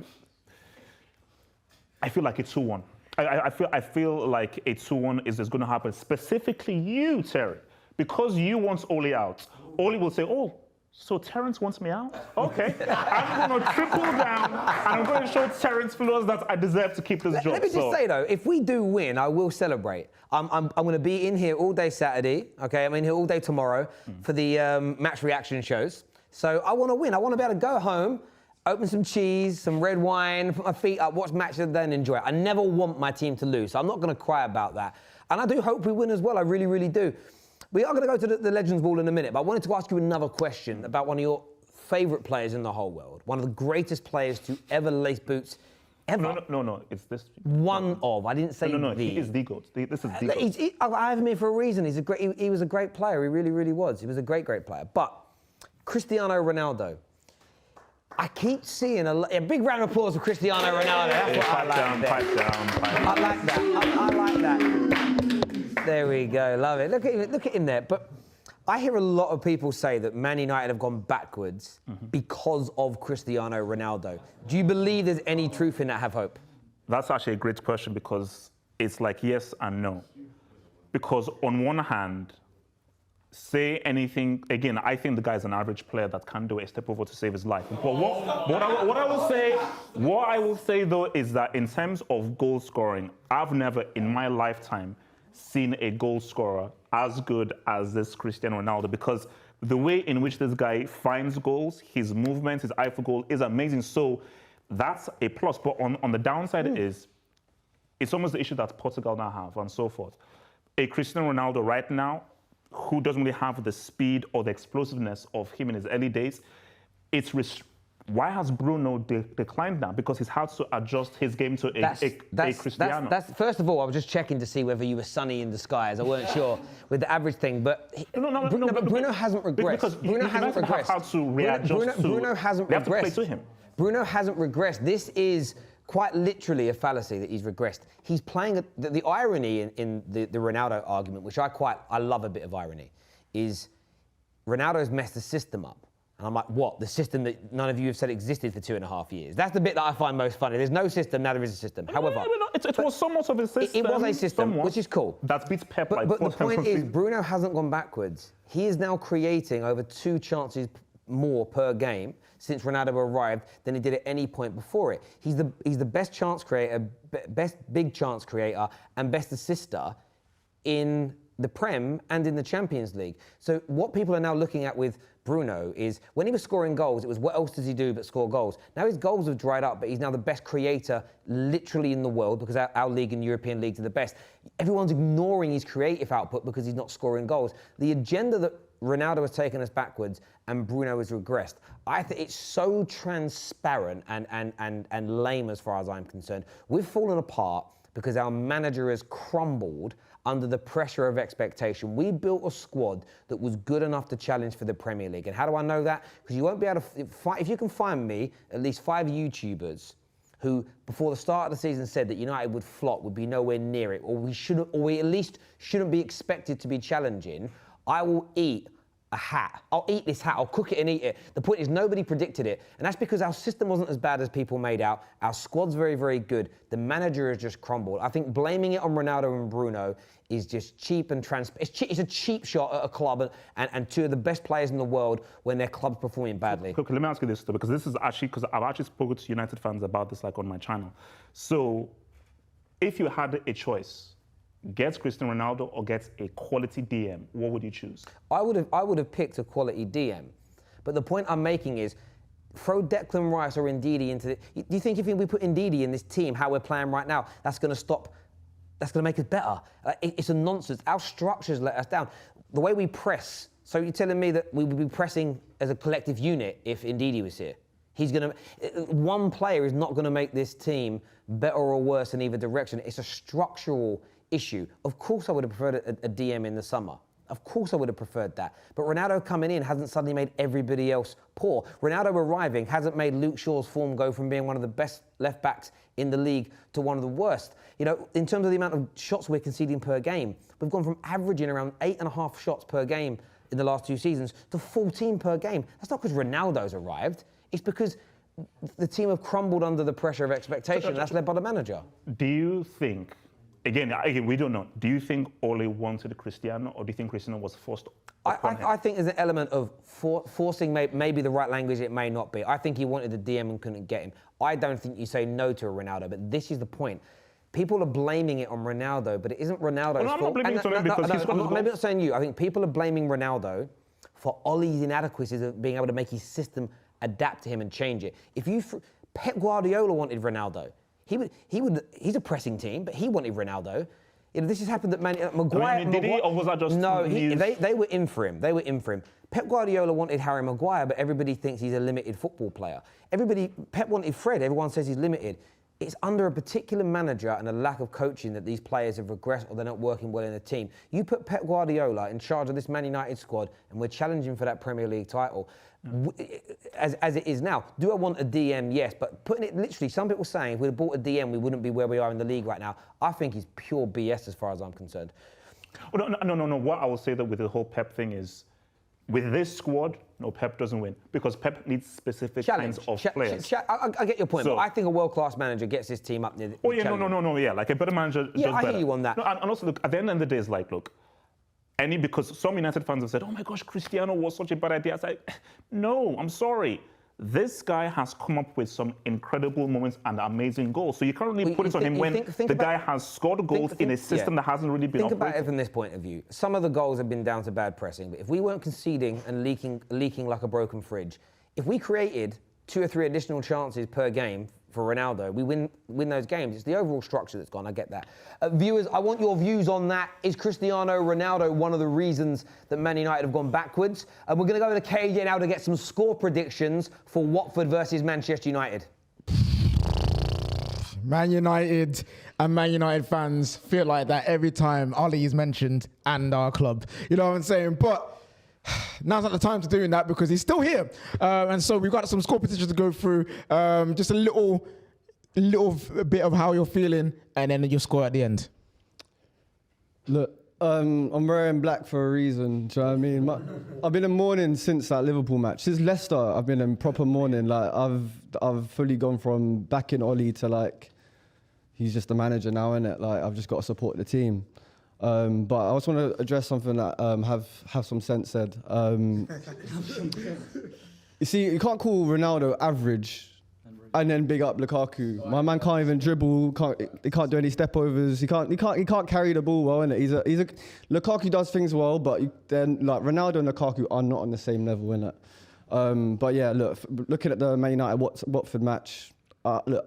S2: like it's 2-1. I feel like a 2-1 is going to happen. Specifically you, Terry, because you want Ole out. Ole will say, oh, so Terence wants me out? Okay. I'm going to triple down and I'm going to show Terence Flores that I deserve to keep this job.
S6: Let me just say, though, if we do win, I will celebrate. I'm going to be in here all day Saturday, okay? I'm in here all day tomorrow for the match reaction shows. So I want to win. I want to be able to go home, open some cheese, some red wine, put my feet up, watch matches, then enjoy it. I never want my team to lose, so I'm not going to cry about that. And I do hope we win as well. I really, really do. We are going to go to the Legends Ball in a minute, but I wanted to ask you another question about one of your favourite players in the whole world. One of the greatest players to ever lace boots, ever.
S2: No, it's this.
S6: One of. I didn't say
S2: No,
S6: the.
S2: he is the GOAT. This is the GOAT.
S6: I have him here for a reason. He was a great player. He really, really was. He was a great, great player. But Cristiano Ronaldo, I keep seeing a big round of applause for Cristiano Ronaldo. That's what I like.
S2: Pipe down.
S6: I like that. I like that. There we go. Love it. Look at him there. But I hear a lot of people say that Man United have gone backwards because of Cristiano Ronaldo. Do you believe there's any truth in that? Have hope?
S2: That's actually a great question because it's like yes and no. Because on one hand, say anything, again, I think the guy's an average player that can do a step over to save his life. But what I will say though is that in terms of goal scoring, I've never in my lifetime seen a goal scorer as good as this Cristiano Ronaldo, because the way in which this guy finds goals, his movement, his eye for goal is amazing. So that's a plus. But on the downside is, it's almost the issue that Portugal now have and so forth. A Cristiano Ronaldo right now, who doesn't really have the speed or the explosiveness of him in his early days, why has Bruno declined now? Because he's had to adjust his game to a Cristiano.
S6: That's first of all, I was just checking to see whether you were sunny in the skies. I weren't sure with the average thing, but Bruno hasn't regressed. Bruno hasn't regressed.
S2: How to readjust
S6: Bruno hasn't regressed.
S2: They have to play to him.
S6: Bruno hasn't regressed. This is quite literally a fallacy that he's regressed. He's playing the irony in the Ronaldo argument, which I love a bit of irony, is Ronaldo's messed the system up. And I'm like, what? The system that none of you have said existed for 2.5 years. That's the bit that I find most funny. There's no system, now there is a system. However,
S2: it was somewhat of a system.
S6: It was a system, which is cool.
S2: That beats Pep
S6: but the point is, Bruno hasn't gone backwards. He is now creating over 2 chances more per game since Ronaldo arrived than he did at any point before it. He's the best chance creator, best big chance creator, and best assister in the Prem and in the Champions League. So what people are now looking at with Bruno is when he was scoring goals, it was what else does he do but score goals? Now his goals have dried up, but he's now the best creator literally in the world because our league and European leagues are the best. Everyone's ignoring his creative output because he's not scoring goals. The agenda that Ronaldo has taken us backwards and Bruno has regressed. I think it's so transparent and lame as far as I'm concerned. We've fallen apart because our manager has crumbled under the pressure of expectation. We built a squad that was good enough to challenge for the Premier League. And how do I know that? Because you won't be able to find, if you can find me at least 5 YouTubers who, before the start of the season, said that United would flop, would be nowhere near it, or we at least shouldn't be expected to be challenging, I will eat a hat. I'll eat this hat. I'll cook it and eat it. The point is nobody predicted it. And that's because our system wasn't as bad as people made out. Our squad's very, very good. The manager has just crumbled. I think blaming it on Ronaldo and Bruno is just cheap and it's a cheap shot at a club and 2 of the best players in the world when their club's performing badly.
S2: Look, let me ask you this though, because this is actually, because I've actually spoken to United fans about this like on my channel. So if you had a choice, gets Cristiano Ronaldo or gets a quality DM, what would you choose?
S6: I would have picked a quality DM. But the point I'm making is, throw Declan Rice or Ndidi into it. Do you think if we put Ndidi in this team, how we're playing right now, that's going to make us better? It's a nonsense. Our structures let us down. The way we press, so you're telling me that we would be pressing as a collective unit if Ndidi was here? One player is not going to make this team better or worse in either direction. It's a structural issue. Of course I would have preferred a DM in the summer. Of course I would have preferred that. But Ronaldo coming in hasn't suddenly made everybody else poor. Ronaldo arriving hasn't made Luke Shaw's form go from being one of the best left backs in the league to one of the worst. You know, in terms of the amount of shots we're conceding per game, we've gone from averaging around 8.5 shots per game in the last 2 seasons to 14 per game. That's not because Ronaldo's arrived. It's because the team have crumbled under the pressure of expectation. That's led by the manager.
S2: Do you think, Again, we don't know. Do you think Ole wanted Cristiano, or do you think Cristiano was forced upon him?
S6: I think there's an element of forcing, maybe the right language, it may not be. I think he wanted the DM and couldn't get him. I don't think you say no to a Ronaldo, but this is the point. People are blaming it on Ronaldo, but it isn't Ronaldo's fault.
S2: I'm not blaming it on him because he's got
S6: maybe not saying you. I think people are blaming Ronaldo for Ole's inadequacies of being able to make his system adapt to him and change it. Pep Guardiola wanted Ronaldo. He's a pressing team, but he wanted Ronaldo. You know, this has happened that Maguire.
S2: Did he, or was that just
S6: no? They were in for him. They were in for him. Pep Guardiola wanted Harry Maguire, but everybody thinks he's a limited football player. Pep wanted Fred. Everyone says he's limited. It's under a particular manager and a lack of coaching that these players have regressed or they're not working well in the team. You put Pep Guardiola in charge of this Man United squad and we're challenging for that Premier League title. As it is now. Do I want a DM? Yes, but putting it literally, some people saying if we'd have bought a DM, we wouldn't be where we are in the league right now. I think he's pure BS as far as I'm concerned.
S2: Oh, no. What I will say that with the whole Pep thing is, with this squad, no, Pep doesn't win because Pep needs specific kinds of players.
S6: I get your point,
S2: So-
S6: but I think a world-class manager gets his team up near the
S2: No, yeah, like a better manager
S6: Yeah,
S2: does
S6: I hear
S2: better.
S6: you on that.
S2: No, and also, look, at the end of the day, it's like, look, because some United fans have said, oh my gosh, Cristiano was such a bad idea. It's like, no, I'm sorry. This guy has come up with some incredible moments and amazing goals. So you can't really put it on him when the guy has scored goals in a system that hasn't really been
S6: Think about
S2: operating.
S6: it from this point of view. Some of the goals have been down to bad pressing, but if we weren't conceding and leaking like a broken fridge, if we created 2 or 3 additional chances per game for Ronaldo, we win those games. It's the overall structure that's gone. I get that. Viewers, I want your views on that. Is Cristiano Ronaldo one of the reasons that Man United have gone backwards? And we're going to go to KJ now to get some score predictions for Watford versus Manchester United.
S3: Man United and Man United fans feel like that every time Ali is mentioned and our club. You know what I'm saying? But now's not the time to doing that because he's still here. And so we've got some score predictions to go through. Just a little bit of how you're feeling and then your score at the end.
S16: Look, I'm wearing black for a reason. Do you know what I mean? I've been in mourning since that Liverpool match. Since Leicester, I've been in proper mourning. Like I've fully gone from backing Ollie to like, he's just the manager now, innit? Like I've just got to support the team. But I also want to address something that have some sense said. You see, you can't call Ronaldo average and then big up Lukaku. My man can't even dribble. He can't do any step overs. He can't carry the ball well, innit? Lukaku does things well, but then like Ronaldo and Lukaku are not on the same level, innit? But yeah, look, looking at the Man United Watford match. Look,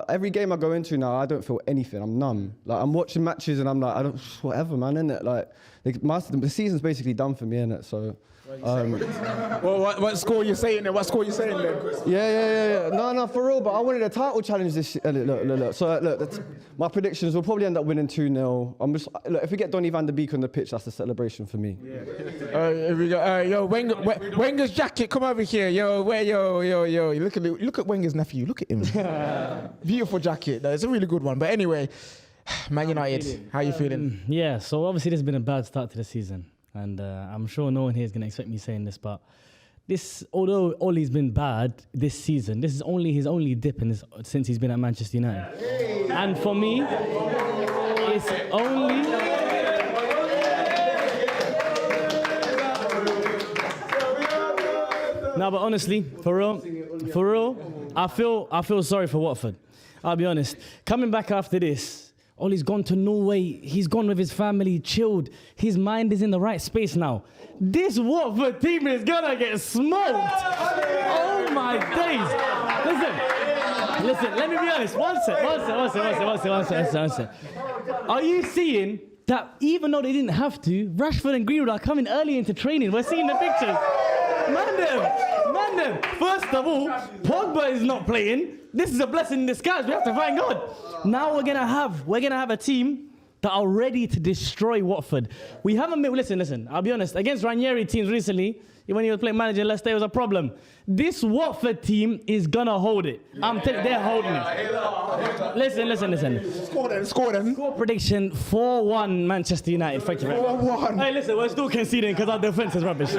S16: every game I go into now, I don't feel anything. I'm numb. Like I'm watching matches and I'm like, whatever, man, innit? Like the season's basically done for me, innit? So.
S3: Well, what score you saying then? What score you saying then?
S16: Yeah. No, for real. But I wanted a title challenge this year. Look. So look, my predictions will probably end up winning 2-0. Look, if we get Donny van der Beek on the pitch, that's a celebration for me.
S3: Here we go. Yo, Wenger's jacket, come over here. Yo. Look at Wenger's nephew. Look at him. Beautiful jacket. It's a really good one. But anyway, Man United, how you feeling?
S4: Yeah. So obviously, this has been a bad start to the season. And I'm sure no one here is going to expect me saying this, but although Ollie's been bad this season, this is his only dip since he's been at Manchester United. And for me, it's only... No, but honestly, for real, I feel sorry for Watford. I'll be honest. Coming back after this, Ollie's gone to Norway. He's gone with his family, chilled. His mind is in the right space now. This Watford team is gonna get smoked. Oh my days. Listen, let me be honest. One sec. Are you seeing that even though they didn't have to, Rashford and Greenwood are coming early into training? We're seeing the pictures. Man them. First of all, Pogba is not playing. This is a blessing in disguise. We have to thank God. Now we're gonna have a team that are ready to destroy Watford. We haven't been. Listen. I'll be honest. Against Ranieri teams recently, when he was playing manager in Leicester, it was a problem. This Watford team is gonna hold it. I'm telling you, they're holding it. Listen.
S3: Score them.
S4: Score prediction 4-1 Manchester United. Thank you very much.
S3: 4-1.
S4: Hey, listen, we're still conceding because our defense is rubbish.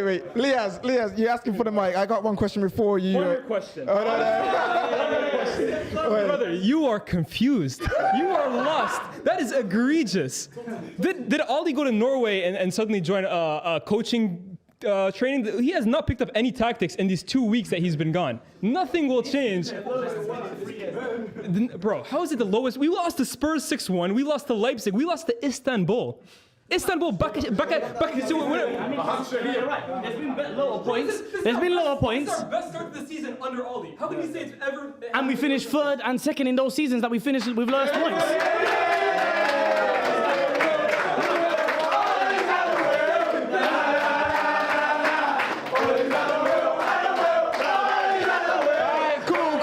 S3: Wait. Liaz, you're asking for the mic. I got one question before you.
S7: One more question.
S3: Oh, no.
S7: Brother, you are confused. You are lost. That is egregious. Did Ollie go to Norway and suddenly join a coaching training? He has not picked up any tactics in these 2 weeks that he's been gone. Nothing will change. Bro, how is it the lowest? We lost to Spurs 6-1. We lost to Leipzig. We lost to Istanbul. Back to
S4: You're right. There's been lower points.
S7: This is our best start to the season under Ollie. How can you say it's ever...
S4: And we finished third and second in those seasons that we finished with lowest points.
S3: Cool.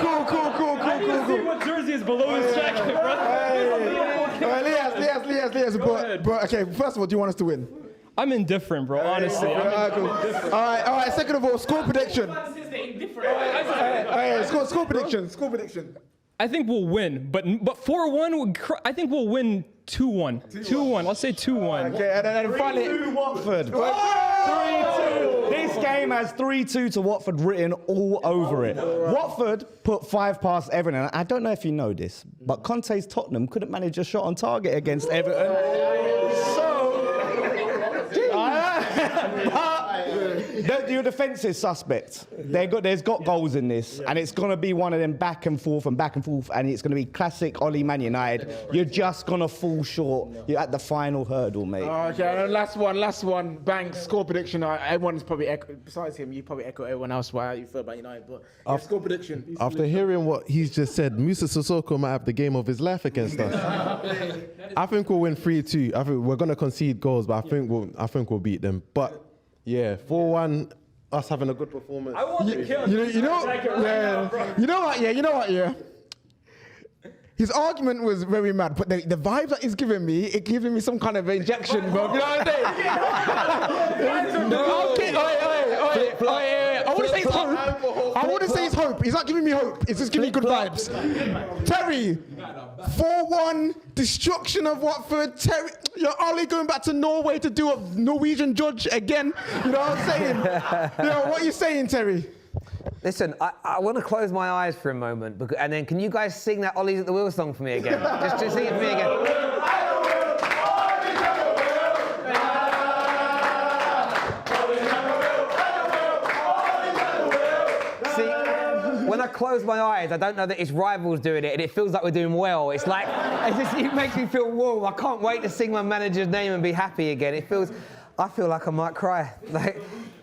S3: but okay, first of all, do you want us to win?
S7: I'm indifferent, bro, honestly.
S3: All right, second of all, score prediction. Score prediction.
S7: I think we'll win, but 4-1, I think we'll win 2-1. 2-1, let's say 2-1.
S10: Okay, and then finally, Watford. 3-2. This game has 3-2 to Watford written all over it. Watford put 5 past Everton. And I don't know if you know this, but Conte's Tottenham couldn't manage a shot on target against Everton. Your defence is suspect. There's got goals in this, and it's going to be one of them back and forth, and it's going to be classic Ollie Man United. You're just going to fall short. You're at the final hurdle, mate.
S3: Okay, and last one. Banks, score prediction. Everyone's probably besides him, you probably echo everyone else how you feel about United. But score prediction.
S1: After hearing what he's just said, Musa Sissoko might have the game of his life against us. I think we'll win 3-2. I think we're going to concede goals, but I think we'll beat them. But yeah, 4-1. Us having a good performance.
S3: I want to kill him. You know what? His argument was very mad, but the vibe that he's giving me, it giving me some kind of injection, bro. You know what I'm saying? I wouldn't say it's hope. I wouldn't say it's hope. He's not giving me hope. It's just giving me good vibes. Terry, 4-1, destruction of Watford. Terry, you're only going back to Norway to do a Norwegian judge again. You know what I'm saying? What are you saying, Terry?
S6: Listen, I want to close my eyes for a moment, and then can you guys sing that Ollie's at the Wheel song for me again? just sing it for me again. See, when I close my eyes, I don't know that it's rivals doing it, and it feels like we're doing well. It makes me feel warm. I can't wait to sing my manager's name and be happy again. I feel like I might cry.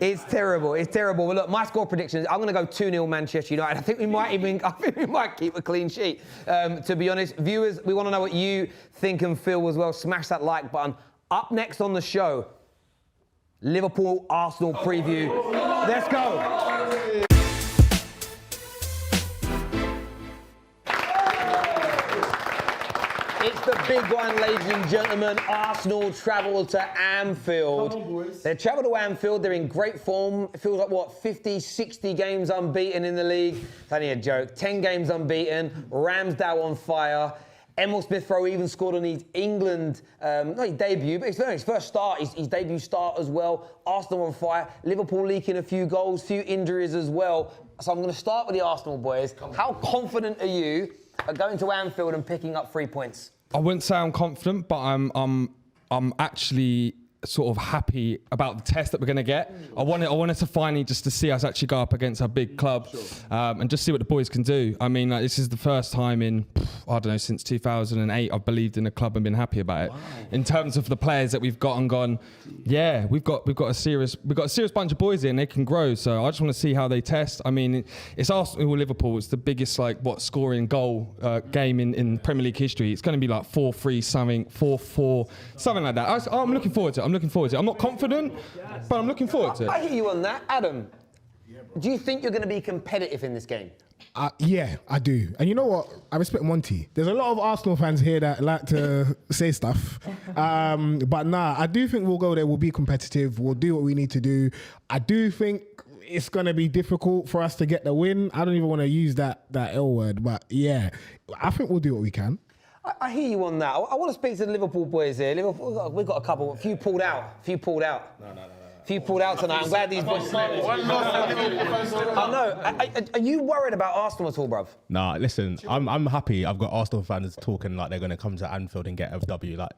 S6: It's terrible. But look, my score prediction is I'm going to go 2-0 Manchester United. I think we might keep a clean sheet. To be honest, viewers, we want to know what you think and feel as well. Smash that like button. Up next on the show, Liverpool Arsenal preview. Let's go. It's the big one, ladies and gentlemen. Arsenal travel to Anfield. Come on, boys. They travel to Anfield. They're in great form. It feels like, 50, 60 games unbeaten in the league. It's only a joke. 10 games unbeaten. Ramsdale on fire. Emil Smith-Rowe even scored on his England, not his debut, but his first start, his debut start as well. Arsenal on fire. Liverpool leaking a few goals, few injuries as well. So I'm going to start with the Arsenal boys. How confident are you at going to Anfield and picking up 3 points?
S11: I wouldn't say I'm confident, but I'm actually sort of happy about the test that we're going to get. I wanted to finally just to see us actually go up against a big club and just see what the boys can do. I mean, this is the first time in, I don't know, since 2008 I've believed in a club and been happy about it. Wow. In terms of the players that we've got and gone, yeah, we've got a serious bunch of boys here and they can grow. So I just want to see how they test. I mean, it's Arsenal or Liverpool. It's the biggest scoring goal game in Premier League history. It's going to be like 4-3 something, 4-4, something like that. I'm looking forward to it. I'm not confident, but I'm looking forward to it.
S6: I hear you on that. Adam, do you think you're going to be competitive in this game?
S14: Yeah, I do. And you know what? I respect Monty. There's a lot of Arsenal fans here that like to say stuff. But nah, I do think we'll go there. We'll be competitive. We'll do what we need to do. I do think it's going to be difficult for us to get the win. I don't even want to use that L word. But yeah, I think we'll do what we can.
S6: I hear you on that. I want to speak to the Liverpool boys here. Liverpool, we've got a few pulled out. No. Few pulled out tonight. I'm glad these boys. I know. Are you worried about Arsenal at all, bruv?
S15: Nah, listen, I'm happy. I've got Arsenal fans talking like they're going to come to Anfield and get a W. Like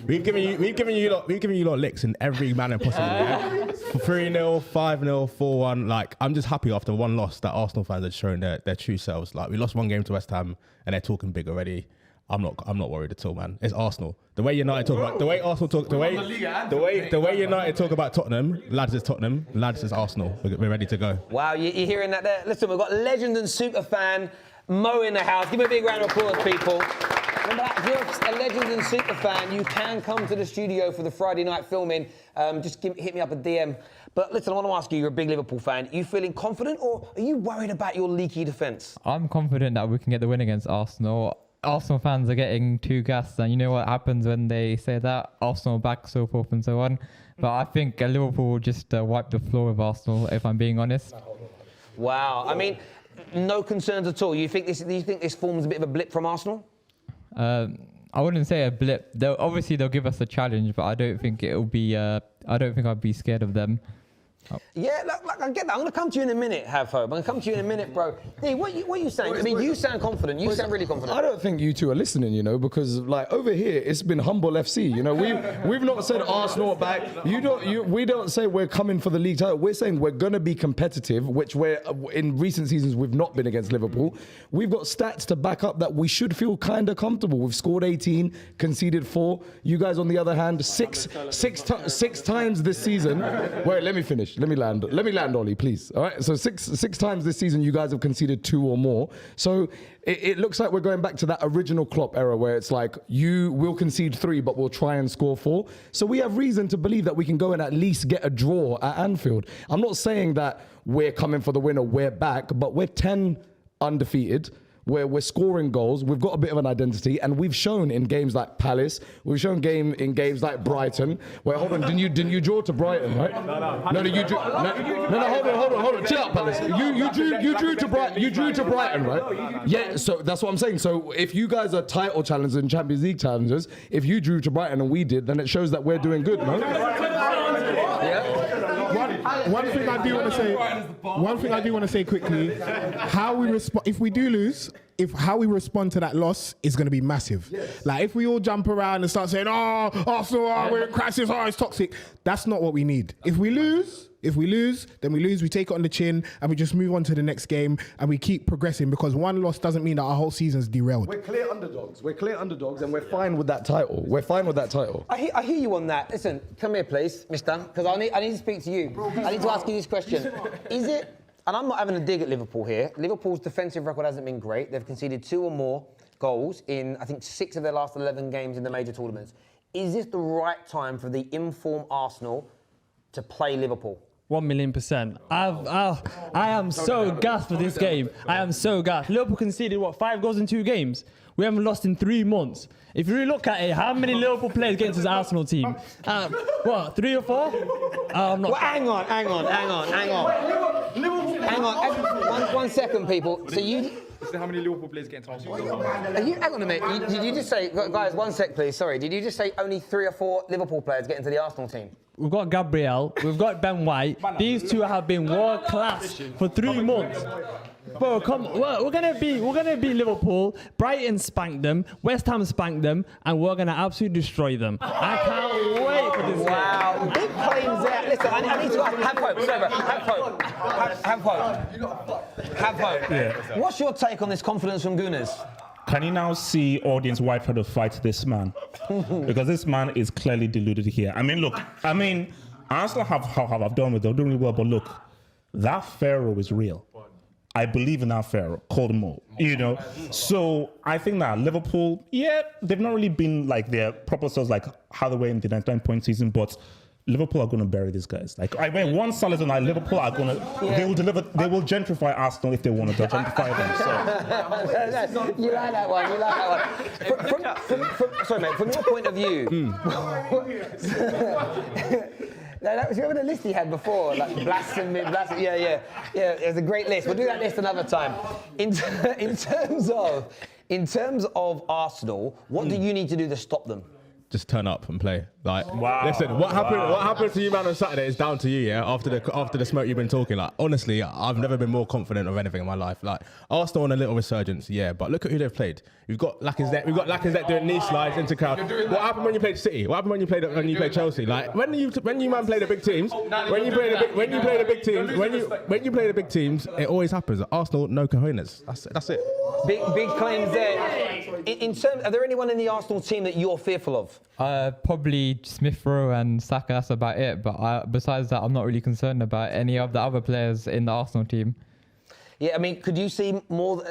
S15: we've given you lot licks in every manner possible. Yeah? 3-0, 5-0, 4-1. Like I'm just happy after one loss that Arsenal fans are showing their true selves. Like we lost one game to West Ham and they're talking big already. I'm not worried at all, man. It's Arsenal. The way United talk about, the way United talk about Tottenham, lads is Tottenham, lads is Arsenal. We're ready to go.
S6: Wow, you're hearing that there? Listen, we've got legend and super fan Mo in the house. Give me a big round of applause, people. Remember, if you're a legend and super fan, you can come to the studio for the Friday night filming. Just hit me up a DM. But listen, I want to ask you, you're a big Liverpool fan. Are you feeling confident or are you worried about your leaky defence?
S9: I'm confident that we can get the win against Arsenal. Arsenal fans are getting too gassed, and you know what happens when they say that? Arsenal back, so forth and so on. But I think Liverpool will just wipe the floor with Arsenal, if I'm being honest.
S6: Wow. I mean, no concerns at all. Do you think this forms a bit of a blip from Arsenal?
S9: I wouldn't say a blip. They'll give us a challenge, but I don't think it'll be. I don't think I'd be scared of them.
S6: Yeah, look, I get that. I'm going to come to you in a minute, Havho. I'm going to come to you in a minute, bro. Hey, what are you saying? I mean, you sound confident. You sound really confident.
S8: I don't think you two are listening, you know, because like over here, it's been humble FC. You know, we've not said Arsenal back. We don't say we're coming for the league title. We're saying we're going to be competitive, which we're in recent seasons we've not been against Liverpool. We've got stats to back up that we should feel kind of comfortable. We've scored 18, conceded 4. You guys, on the other hand, six times this season. Wait, let me finish. Let me land, Ollie, please. All right. So six times this season, you guys have conceded 2 or more. So it looks like we're going back to that original Klopp era where it's like you will concede 3, but we'll try and score 4. So we have reason to believe that we can go and at least get a draw at Anfield. I'm not saying that we're coming for the win or we're back, but we're 10 undefeated. Where we're scoring goals, we've got a bit of an identity, and we've shown in games like Palace, we've shown in games like Brighton. Wait, hold on, didn't you draw to Brighton, right? No, you drew. No, hold on, chill out, Palace. You drew to Brighton, right? Yeah, so that's what I'm saying. So if you guys are title challengers and Champions League challengers, if you drew to Brighton and we did, then it shows that we're doing good, no?
S14: One thing I do want to say quickly, how we respond if we do lose, how we respond to that loss is going to be massive. Yes. Like if we all jump around and start saying, "Oh, Arsenal, we're in crisis, it's toxic," that's not what we need. If we lose, then we lose. We take it on the chin and we just move on to the next game and we keep progressing, because one loss doesn't mean that our whole season's derailed.
S8: We're clear underdogs, and we're fine with that title.
S6: I hear you on that. Listen, come here, please, Mister, because I need to speak to you. I need to ask you this question: is it? And I'm not having a dig at Liverpool here. Liverpool's defensive record hasn't been great. They've conceded 2 or more goals in, I think, 6 of their last 11 games in the major tournaments. Is this the right time for the informed Arsenal to play Liverpool?
S5: 1,000,000%. I am so gassed for this game. I am so gassed. Liverpool conceded, 5 goals in 2 games? We haven't lost in 3 months. If you really look at it, how many Liverpool players get into this Arsenal team? 3 or 4? I'm not.
S6: Well, hang on. Hang on. One second, people. So you.
S11: How many Liverpool players get into Arsenal?
S6: Hang on a minute. Did you just say, guys? 1 sec, please. Sorry. Did you just say only 3 or 4 Liverpool players get into the Arsenal team?
S5: We've got Gabriel. We've got Ben White. These 2 have been world class for 3 months. Bro, we're gonna beat Liverpool. Brighton spanked them. West Ham spanked them, and we're gonna absolutely destroy them. I can't wait for this game.
S6: Wow, big claims there. Listen, I need to ask. Have hope.
S2: Yeah.
S6: What's your take on this confidence from Gunners?
S2: Can you now see audience white for to fight this man? Because this man is clearly deluded here. Arsenal have done with them, doing really well, but look, that Pharaoh is real. I believe in that Pharaoh called Mo, you know. So I think that Liverpool, they've not really been like their proper selves, like how they were in the 99-point season, but Liverpool are going to bury these guys. Like I mean, one solid night, Liverpool are going to, they will deliver, they will gentrify Arsenal if they want to. They'll gentrify them. So.
S6: You like that one. Sorry, mate. From your point of view. No, that was the list he had before, like blasphemy. Yeah. It was a great list. We'll do that list another time. In terms of Arsenal, what do you need to do to stop them?
S15: Just turn up and play. Listen, what happened to you, man, on Saturday is down to you, yeah. After the smoke you've been talking, like honestly, I've never been more confident of anything in my life. Like Arsenal on a little resurgence, yeah, but look at who they've played. We've got Lacazette doing knee slides into crowd. What happened when you played City? What happened when you played Chelsea? Like when you man play the big teams, when you play the big teams, it always happens. Arsenal, no cojones. That's it.
S6: Big claims there. In terms, are there anyone in the Arsenal team that you're fearful of?
S9: Probably Smith Rowe and Saka, that's about it. But besides that, I'm not really concerned about any of the other players in the Arsenal team.
S6: Yeah, I mean, could you see more?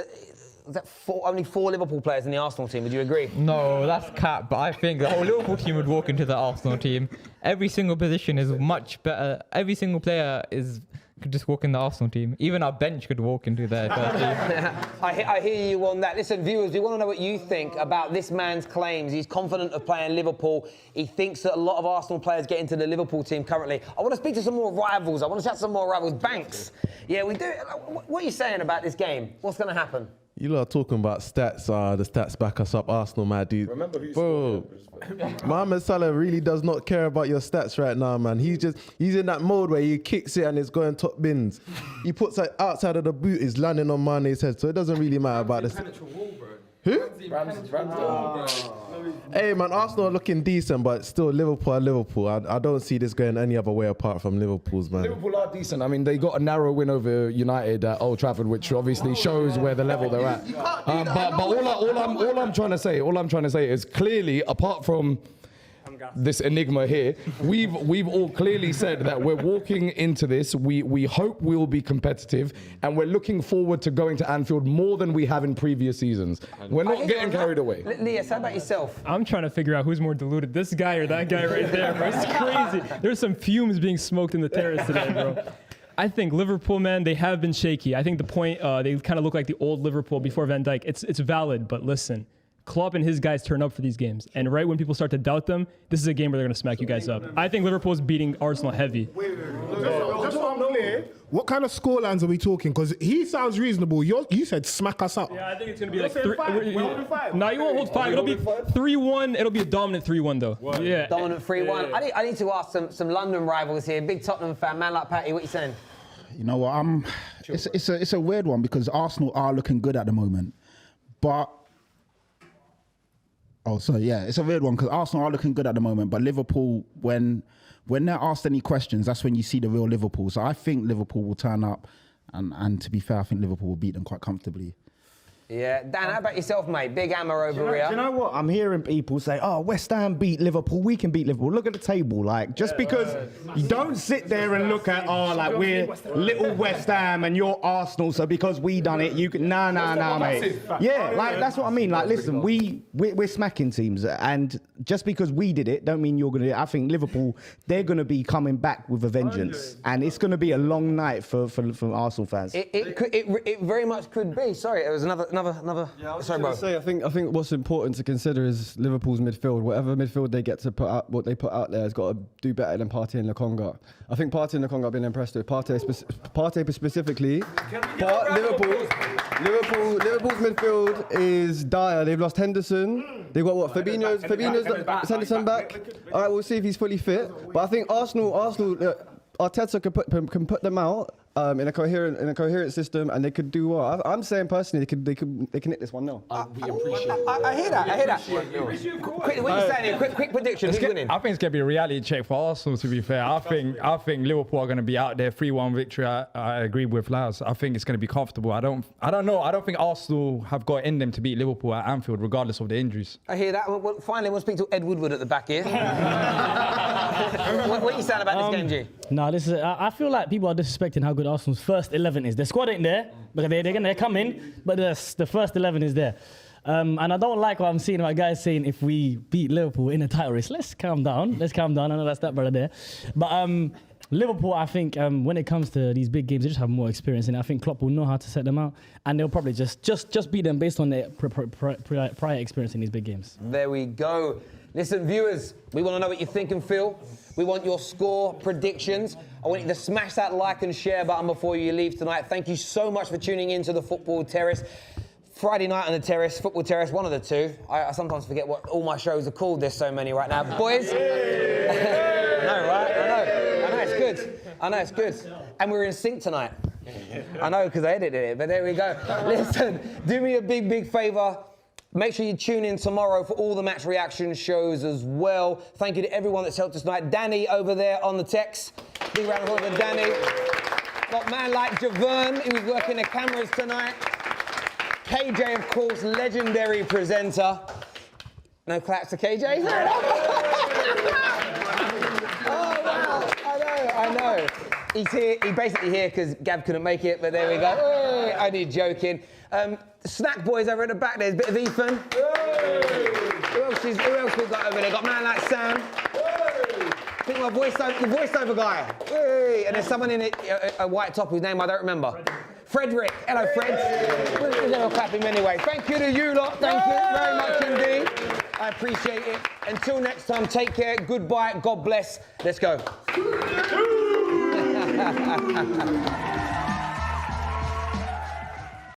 S6: Only 4 Liverpool players in the Arsenal team, would you agree?
S9: No, that's cap, but I think the whole Liverpool team would walk into the Arsenal team. Every single position is much better. Every single player is could just walk in the Arsenal team. Even our bench could walk into their first team.
S6: I hear you on that. Listen, viewers, we want to know what you think about this man's claims. He's confident of playing Liverpool. He thinks that a lot of Arsenal players get into the Liverpool team currently. I want to speak to some more rivals. I want to chat some more rivals. Banks. Yeah, we do. What are you saying about this game? What's going to happen?
S1: You lot are talking about stats. The stats back us up. Arsenal, man, dude.
S8: Remember who
S1: Bro, Mohamed Salah really does not care about your stats right now, man. He's in that mode where he kicks it and it's going top bins. He puts it outside of the boot, it's landing on Mane's head, so it doesn't really matter about this. Who? Hey, man, Arsenal are looking decent, but still Liverpool are Liverpool. I don't see this going any other way apart from Liverpool's, man.
S8: Liverpool are decent. I mean, they got a narrow win over United at Old Trafford, which obviously shows where the level they're at. But all I'm trying to say is clearly, apart from this enigma here, we've all clearly said that we're walking into this. We hope we'll be competitive, and we're looking forward to going to Anfield more than we have in previous seasons. We're not getting carried away.
S6: Lias, how about yourself?
S7: I'm trying to figure out who's more deluded, this guy or that guy right there, bro. It's crazy. There's some fumes being smoked in the terrace today, bro. I think Liverpool, man, they have been shaky. I think the point, they kind of look like the old Liverpool before Van Dijk. It's valid, but listen. Klopp and his guys turn up for these games. And right when people start to doubt them, this is a game where they're going to smack you guys up. I think Liverpool's beating Arsenal heavy.
S14: Just so I'm clear, what kind of scorelines are we talking? Because he sounds reasonable. You said smack us up.
S7: Yeah, I think it's going to be like 3. No, you won't hold 5. It'll be 3-1. It'll be a dominant 3-1, though. Yeah.
S6: Dominant 3-1. Yeah. I need to ask some London rivals here. Big Tottenham fan, man like Patty, what are you saying?
S12: You know what? It's a weird one because Arsenal are looking good at the moment. But it's a weird one because Arsenal are looking good at the moment, but Liverpool, when they're asked any questions, that's when you see the real Liverpool. So I think Liverpool will turn up, and to be fair, I think Liverpool will beat them quite comfortably.
S6: Yeah, Dan, how about yourself, mate? Big hammer over here.
S10: Do you know what? I'm hearing people say, "Oh, West Ham beat Liverpool. We can beat Liverpool." Look at the table, like just because you don't sit there and look at, like we're little West Ham and you're Arsenal, so because we done it, you can nah, mate. Yeah, like that's what I mean. Like, listen, we're smacking teams, and just because we did it, don't mean you're gonna do it. I think Liverpool, they're gonna be coming back with a vengeance, and it's gonna be a long night for Arsenal fans.
S6: It very much could be. Sorry, it was another.
S16: Yeah, I was going to say, I think what's important to consider is Liverpool's midfield. Whatever midfield they get to put out, what they put out there has got to do better than Partey and Lokonga. I think Partey and Lokonga have been impressed with. Partey specifically. But Liverpool's midfield is dire. They've lost Henderson. They've got what? Fabinho's is Henderson back. All right, we'll see if he's fully fit. But I think Arsenal, Arteta can put them out. In a coherent system, and they could do well. I'm saying personally, they can hit this 1-0.
S6: We appreciate. I hear that. Quick, what are you saying here? Quick prediction. Who's winning?
S11: I think it's gonna be a reality check for Arsenal. To be fair, I think Liverpool are gonna be out there 3-1 victory. I agree with Laz. I think it's gonna be comfortable. I don't know. I don't think Arsenal have got in them to beat Liverpool at Anfield, regardless of the injuries.
S6: I hear that. Well, finally, we'll speak to Ed Woodward at the back here. What are you saying about this game, G?
S4: No, this is. I feel like people are disrespecting how good Arsenal's first 11 is. The squad ain't there, but they're coming. But the first 11 is there, and I don't like what I'm seeing about guys saying if we beat Liverpool in a title race. Let's calm down. I know that's that brother there, but Liverpool, I think when it comes to these big games, they just have more experience in it. I think Klopp will know how to set them out, and they'll probably just beat them based on their prior experience in these big games.
S6: There we go. Listen, viewers, we want to know what you think and feel. We want your score predictions. I want you to smash that like and share button before you leave tonight. Thank you so much for tuning in to the Football Terrace. Friday night on the Terrace, Football Terrace, one of the two. I sometimes forget what all my shows are called. There's so many right now. Boys? I know, right? I know it's good. And we're in sync tonight. I know, because I edited it, but there we go. Listen, do me a big favour. Make sure you tune in tomorrow for all the match reaction shows as well. Thank you to everyone that's helped us tonight. Danny over there on the text. Big round of applause for Danny. Got man like Javern, who's working the cameras tonight. KJ, of course, legendary presenter. No claps to KJ? Oh, wow. I know. He's here. He's basically here because Gab couldn't make it, but there we go. Hey, only joking. Snack boys over at the back, there's a bit of Ethan. Who else we got over there? Got man like Sam. think my voiceover guy. Hey, and there's someone in it, a white top whose name I don't remember. Frederick. Hello, Fred. We're going to clap him anyway. Thank you to you lot. Thank you very much indeed. I appreciate it. Until next time, take care. Goodbye. God bless. Let's go.